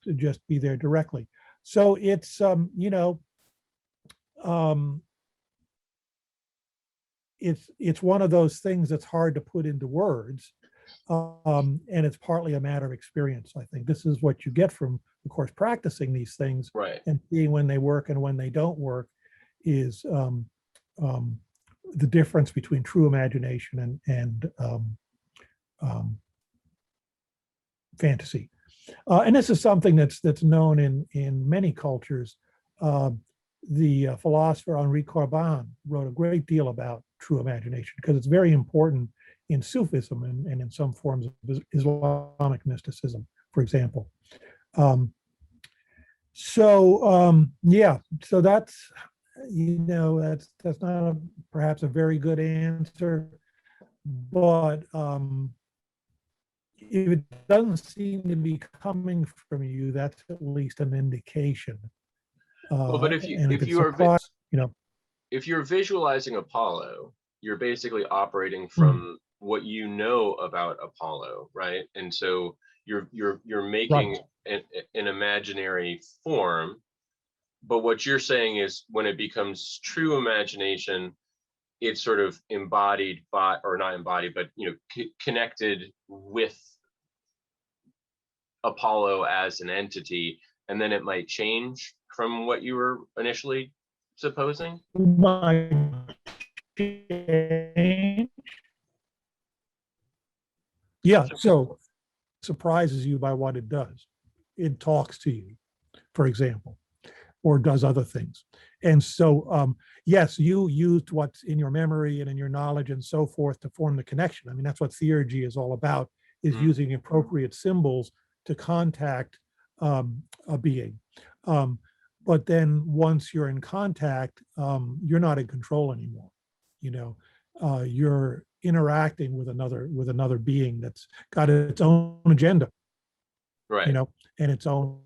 be there directly. So it's, it's one of those things that's hard to put into words. And it's partly a matter of experience. I think this is what you get from, of course, practicing these things, right, and seeing when they work and when they don't work is the difference between true imagination and fantasy. And this is something that's known in many cultures. The philosopher Henri Corbin wrote a great deal about true imagination because it's very important in Sufism and in some forms of Islamic mysticism, for example. Yeah, so that's, that's not perhaps a very good answer, but if it doesn't seem to be coming from you, that's at least an indication. Well, but if you're visualizing Apollo, you're basically operating from what you know about Apollo, right? And so you're making an imaginary form. But what you're saying is when it becomes true imagination, it's sort of embodied by, or not embodied, but connected with Apollo as an entity, and then it might change from what you were initially supposing? Yeah, so surprises you by what it does. It talks to you, for example, or does other things. And so, yes, you used what's in your memory and in your knowledge and so forth to form the connection. I mean, that's what theurgy is all about, is using appropriate symbols to contact a being. but then once you're in contact, you're not in control anymore. You know, you're interacting with another being that's got its own agenda, Right. you know, and its own.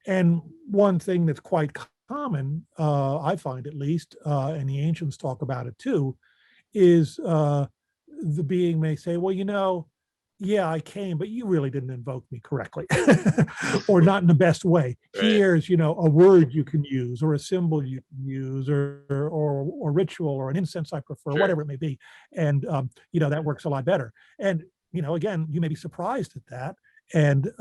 And one thing that's quite common, I find at least, and the ancients talk about it too, is the being may say, well, you know, yeah, I came, but you really didn't invoke me correctly, or not in the best way. Right. Here's, you know, a word you can use, or a symbol you can use, or ritual, or an incense I prefer, Sure. whatever it may be. And, you know, that works a lot better. And, you know, again, you may be surprised at that. And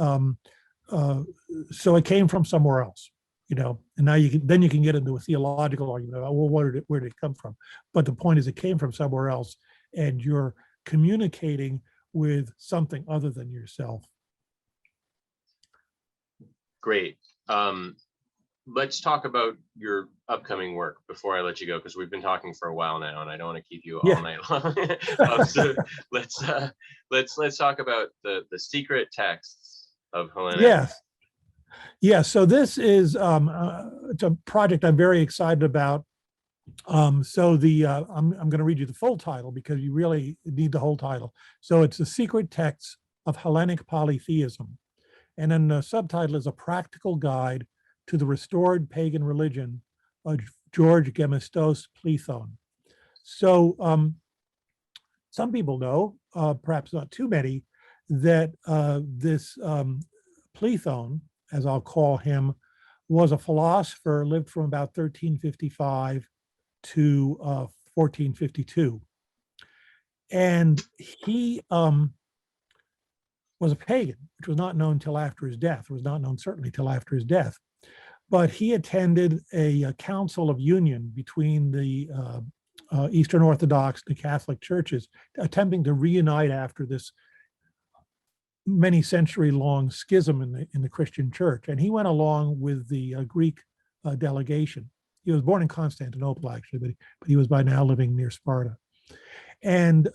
so it came from somewhere else, you know, and now you can get into a theological argument about, well, where did it come from? But the point is, it came from somewhere else, and you're communicating with something other than yourself. Great. Let's talk about your upcoming work before I let you go, because we've been talking for a while now, and I don't want to keep you all night long. So let's talk about the secret texts of Hellenic. Yes. Yeah. So this is it's a project I'm very excited about. So I'm going to read you the full title because you really need the whole title. So it's the secret texts of Hellenic polytheism, and then the subtitle is a practical guide to the restored pagan religion of George Gemistos Plethon. So some people know, perhaps not too many, that this Plethon, as I'll call him, was a philosopher, lived from about 1355 to 1452. And he was a pagan, which was not known until after his death. It was not known certainly till after his death. But he attended a council of union between the Eastern Orthodox and the Catholic churches, attempting to reunite after this many century long schism in the Christian church. And he went along with the Greek delegation. He was born in Constantinople, actually, but he was by now living near Sparta. And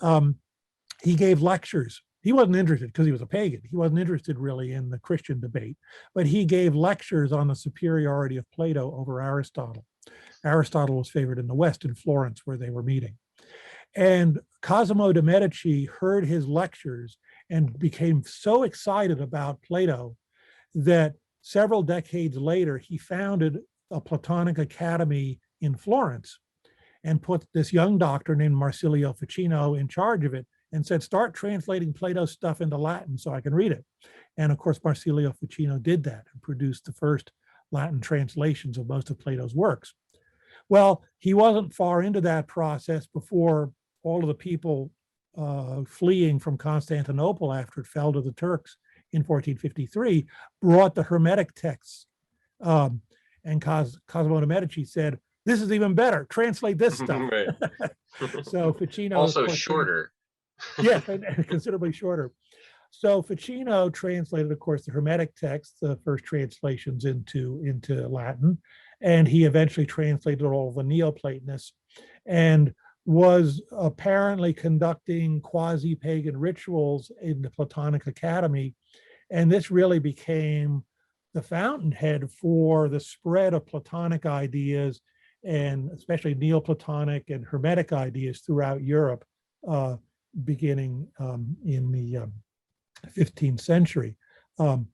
he gave lectures. He wasn't interested, because he was a pagan. He wasn't interested really in the Christian debate, but he gave lectures on the superiority of Plato over Aristotle. Aristotle was favored in the West, in Florence, where they were meeting. And Cosimo de' Medici heard his lectures and became so excited about Plato that several decades later, he founded a Platonic academy in Florence and put this young doctor named Marsilio Ficino in charge of it, and said, start translating Plato's stuff into Latin so I can read it. And of course, Marsilio Ficino did that and produced the first Latin translations of most of Plato's works. Well, he wasn't far into that process before all of the people fleeing from Constantinople after it fell to the Turks in 1453 brought the Hermetic texts. And Cosimo de' Medici said, this is even better, translate this stuff. Right. So Ficino— Also shorter. Yes, and considerably shorter. So Ficino translated, of course, the Hermetic texts, the first translations into Latin, and he eventually translated all the Neoplatonists, and was apparently conducting quasi-pagan rituals in the Platonic Academy. And this really became the fountainhead for the spread of Platonic ideas, and especially Neoplatonic and Hermetic ideas throughout Europe, beginning in the 15th century. So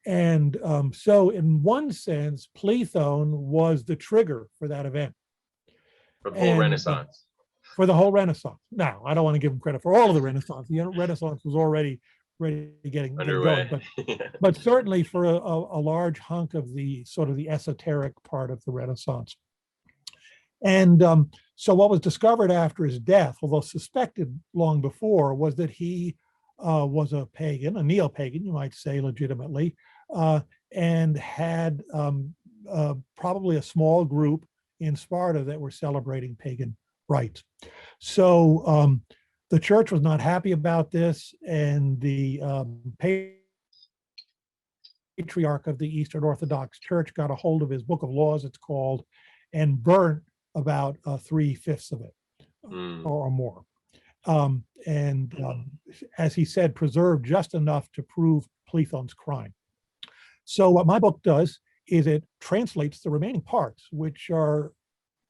in one sense, Plethon was the trigger for that event. For the whole Renaissance. For the whole Renaissance. Now, I don't want to give him credit for all of the Renaissance. The Renaissance was already getting going, but certainly for a large hunk of the sort of the esoteric part of the Renaissance. And so what was discovered after his death, although suspected long before, was that he was a pagan, a neo-pagan, you might say legitimately, and had probably a small group in Sparta that were celebrating pagan rites. So the church was not happy about this, and the patriarch of the Eastern Orthodox Church got a hold of his book of laws, it's called, and burnt about 3/5 of it or more. As he said, preserved just enough to prove Plethon's crime. So what my book does is it translates the remaining parts, which are,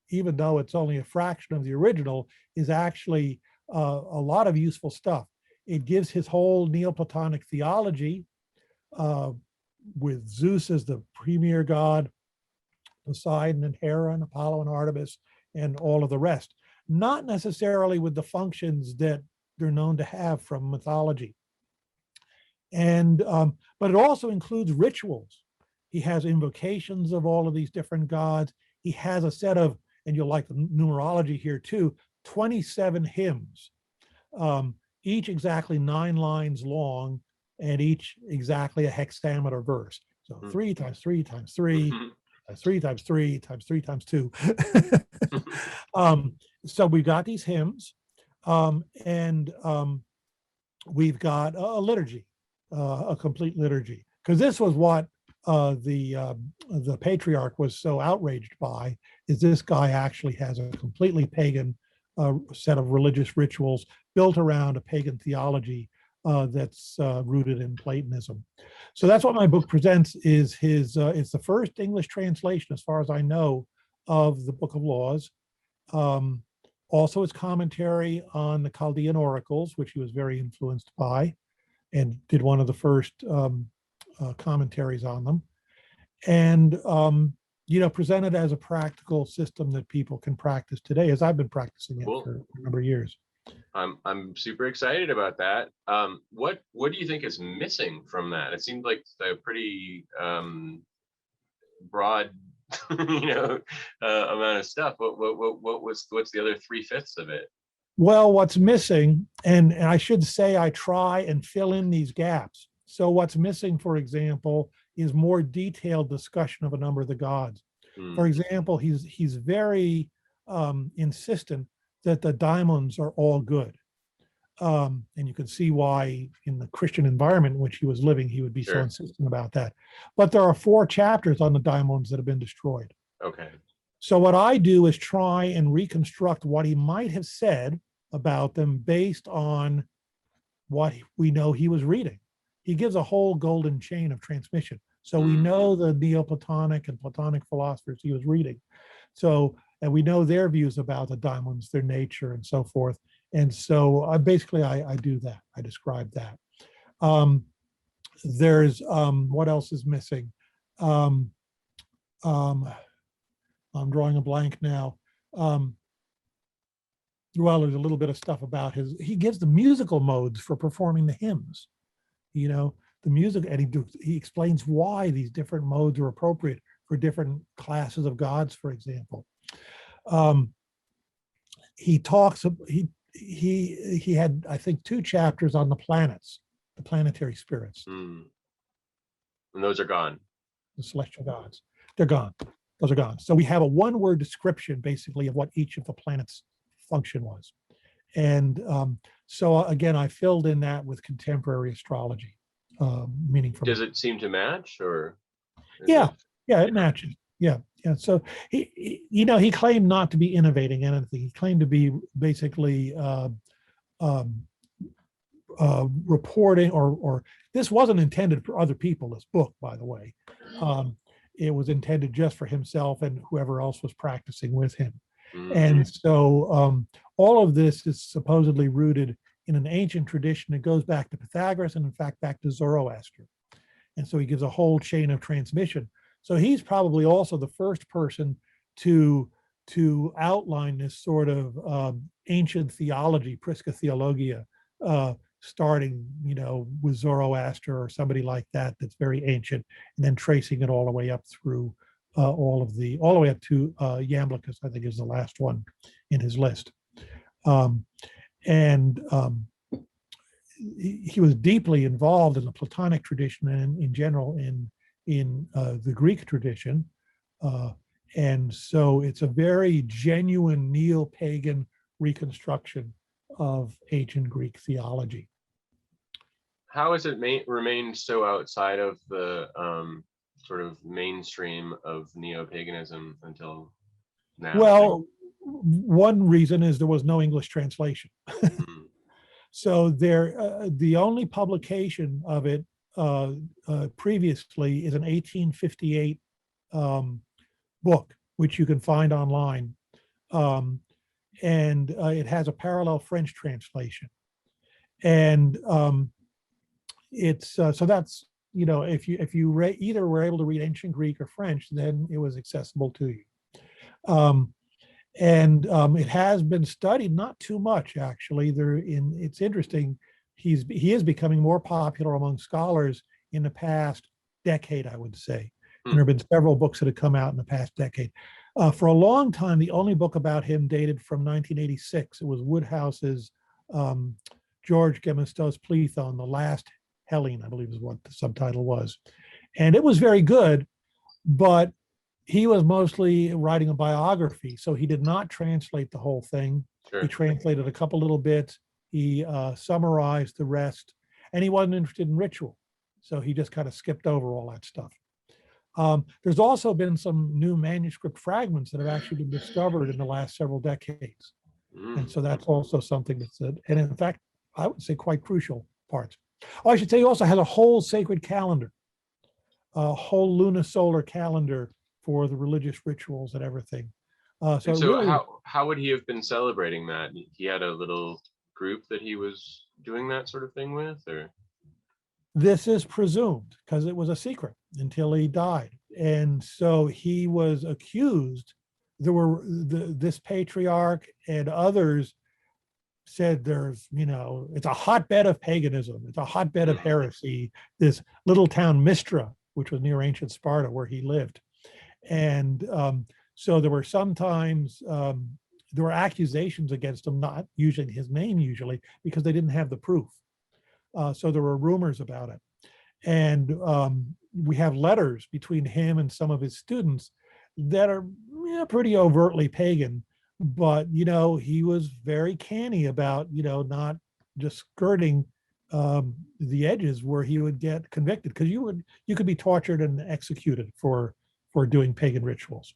even though it's only a fraction of the original, is actually a lot of useful stuff. It gives his whole Neoplatonic theology, with Zeus as the premier god, Poseidon and Hera and Apollo and Artemis and all of the rest. Not necessarily with the functions that they're known to have from mythology. And but it also includes rituals. He has invocations of all of these different gods. He has a set of, and you'll like the numerology here too, 27 hymns, each exactly 9 lines long, and each exactly a hexameter verse. So 3 times 3 times 3 times 3 times 3 times 3 times 2. So we've got these hymns, and we've got a liturgy, a complete liturgy, because this was what the patriarch was so outraged by, is this guy actually has a completely pagan set of religious rituals built around a pagan theology that's rooted in Platonism. So that's what my book presents, is his, it's the first English translation, as far as I know, of the Book of Laws. Also his commentary on the Chaldean oracles, which he was very influenced by, and did one of the first commentaries on them. And, you know, presented as a practical system that people can practice today, as I've been practicing it for a number of years. I'm super excited about that. What do you think is missing from that? It seemed like a pretty broad, you know, amount of stuff. What's the other 3/5 of it? Well, what's missing, and I should say I try and fill in these gaps. So what's missing, for example, is more detailed discussion of a number of the gods. For example, he's very insistent that the daimons are all good. And you can see why in the Christian environment in which he was living, he would be so insistent about that. But there are 4 chapters on the daimons that have been destroyed. Okay. So what I do is try and reconstruct what he might have said about them based on what we know he was reading. He gives a whole golden chain of transmission. So we know the Neoplatonic and Platonic philosophers he was reading. So, and we know their views about the daimons, their nature and so forth. And so I do that. I describe that. There's, what else is missing? I'm drawing a blank now. Well, there's a little bit of stuff about he gives the musical modes for performing the hymns, you know, the music, and he explains why these different modes are appropriate for different classes of gods, for example. He talks, he had, I think, 2 chapters on the planets, the planetary spirits. And those are gone. The celestial gods, they're gone. Those are gone. So we have a 1-word description, basically, of what each of the planets' function was. And so again, I filled in that with contemporary astrology, meaning from. Does it seem to match, or? Yeah, it matches. Yeah. So he, you know, he claimed not to be innovating anything. He claimed to be basically reporting, or this wasn't intended for other people, this book, by the way. It was intended just for himself and whoever else was practicing with him. And so all of this is supposedly rooted in an ancient tradition that goes back to Pythagoras, and in fact back to Zoroaster. And so he gives a whole chain of transmission. So he's probably also the first person to outline this sort of ancient theology, Prisca Theologia, starting, you know, with Zoroaster or somebody like that, that's very ancient, and then tracing it all the way up through all the way up to Iamblichus, I think, is the last one in his list. He was deeply involved in the Platonic tradition and in general in the Greek tradition. And so it's a very genuine neo-pagan reconstruction of ancient Greek theology. How has it remained so outside of the sort of mainstream of neo-paganism until now? Well, one reason is there was no English translation. So the only publication of it previously is an 1858 book, which you can find online. And it has a parallel French translation. And it's so that's, if you either were able to read ancient Greek or French, then it was accessible to you. It has been studied, not too much actually. It's interesting. He is becoming more popular among scholars in the past decade, I would say. And there have been several books that have come out in the past decade. For a long time, the only book about him dated from 1986. It was Woodhouse's George Gemistos Plethon, The Last Hellene, I believe is what the subtitle was. And it was very good, but he was mostly writing a biography, so he did not translate the whole thing. Sure. He translated a couple little bits. He summarized the rest, and he wasn't interested in ritual, so he just kind of skipped over all that stuff. There's also been some new manuscript fragments that have actually been discovered in the last several decades. And so that's also something that's, and in fact, I would say quite crucial parts. Oh, I should say he also has a whole sacred calendar, a whole lunisolar calendar for the religious rituals and everything. So really, how would he have been celebrating that? He had a little group that he was doing that sort of thing with, or? This is presumed because it was a secret until he died. And so he was accused. There were this patriarch and others said there's, it's a hotbed of paganism. It's a hotbed of heresy. This little town Mistra, which was near ancient Sparta where he lived. And so there were sometimes, there were accusations against him, not using his name usually, because they didn't have the proof. So there were rumors about it. And we have letters between him and some of his students that are pretty overtly pagan, but, he was very canny about, not just skirting the edges where he would get convicted, because you could be tortured and executed for doing pagan rituals.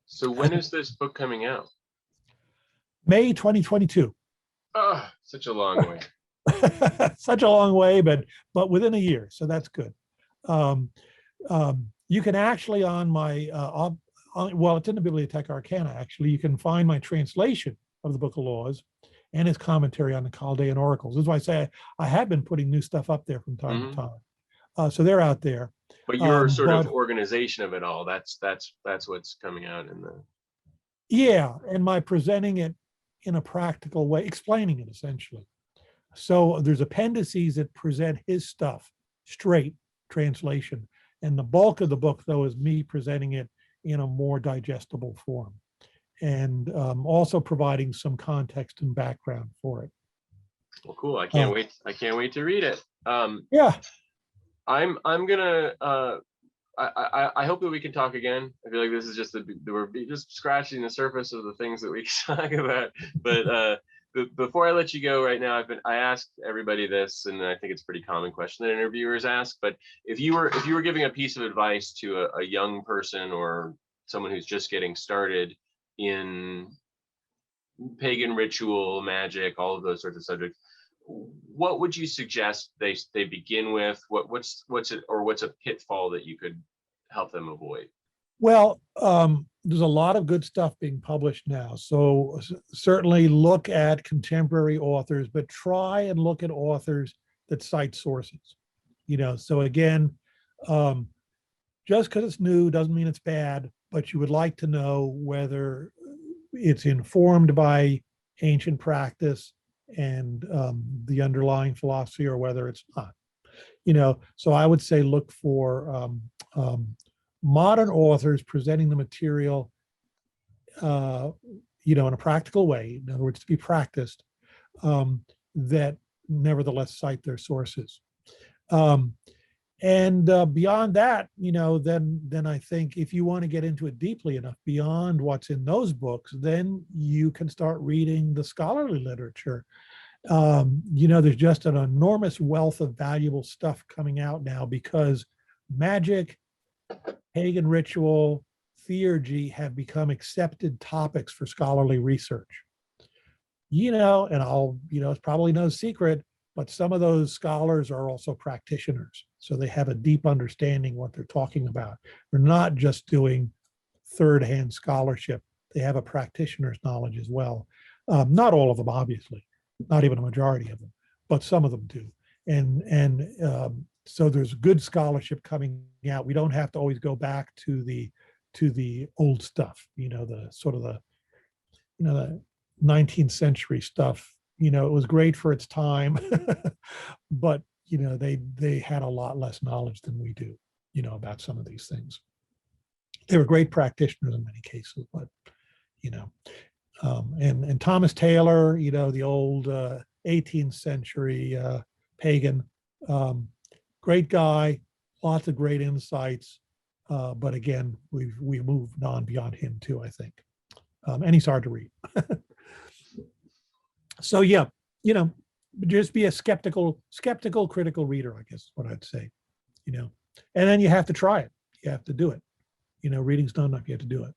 So when is this book coming out? May 2022. Oh, such a long way. Such a long way, but within a year, so that's good. You can actually on my, well, it's in the Bibliotheca Arcana, actually, you can find my translation of the Book of Laws and his commentary on the Chaldean oracles. That's why I say I have been putting new stuff up there from time to time. So they're out there. But your sort of organization of it all, that's what's coming out in the... Yeah, and my presenting it in a practical way, explaining it essentially. So there's appendices that present his stuff, straight translation. And the bulk of the book, though, is me presenting it in a more digestible form, and also providing some context and background for it. Well, cool. I can't wait. I can't wait to read it. Yeah. I'm gonna. I hope that we can talk again. I feel like this is just we're just scratching the surface of the things that we can talk about. But before I let you go right now, I asked everybody this, and I think it's a pretty common question that interviewers ask. But if you were giving a piece of advice to a young person or someone who's just getting started in pagan ritual, magic, all of those sorts of subjects, what would you suggest they begin with? What's a pitfall that you could help them avoid? Well, there's a lot of good stuff being published now. So certainly look at contemporary authors, but try and look at authors that cite sources. So again, just because it's new doesn't mean it's bad, but you would like to know whether it's informed by ancient practice and the underlying philosophy, or whether it's not. So I would say look for modern authors presenting the material, in a practical way, in other words, to be practiced, that nevertheless cite their sources. And beyond that, then I think if you want to get into it deeply enough beyond what's in those books, then you can start reading the scholarly literature. There's just an enormous wealth of valuable stuff coming out now, because magic, pagan ritual, theurgy have become accepted topics for scholarly research. And it's probably no secret, but some of those scholars are also practitioners. So they have a deep understanding what they're talking about. They're not just doing third-hand scholarship. They have a practitioner's knowledge as well. Not all of them, obviously, not even a majority of them, but some of them do. And so there's good scholarship coming out. We don't have to always go back to the old stuff, the sort of the 19th century stuff. It was great for its time, but they had a lot less knowledge than we do, about some of these things. They were great practitioners in many cases, but and Thomas Taylor, the old 18th century pagan, great guy, lots of great insights, but again, we've moved on beyond him too, I think, and he's hard to read. So yeah, just be a skeptical, critical reader, I guess is what I'd say, and then you have to try it. You have to do it. Reading's not enough. You have to do it.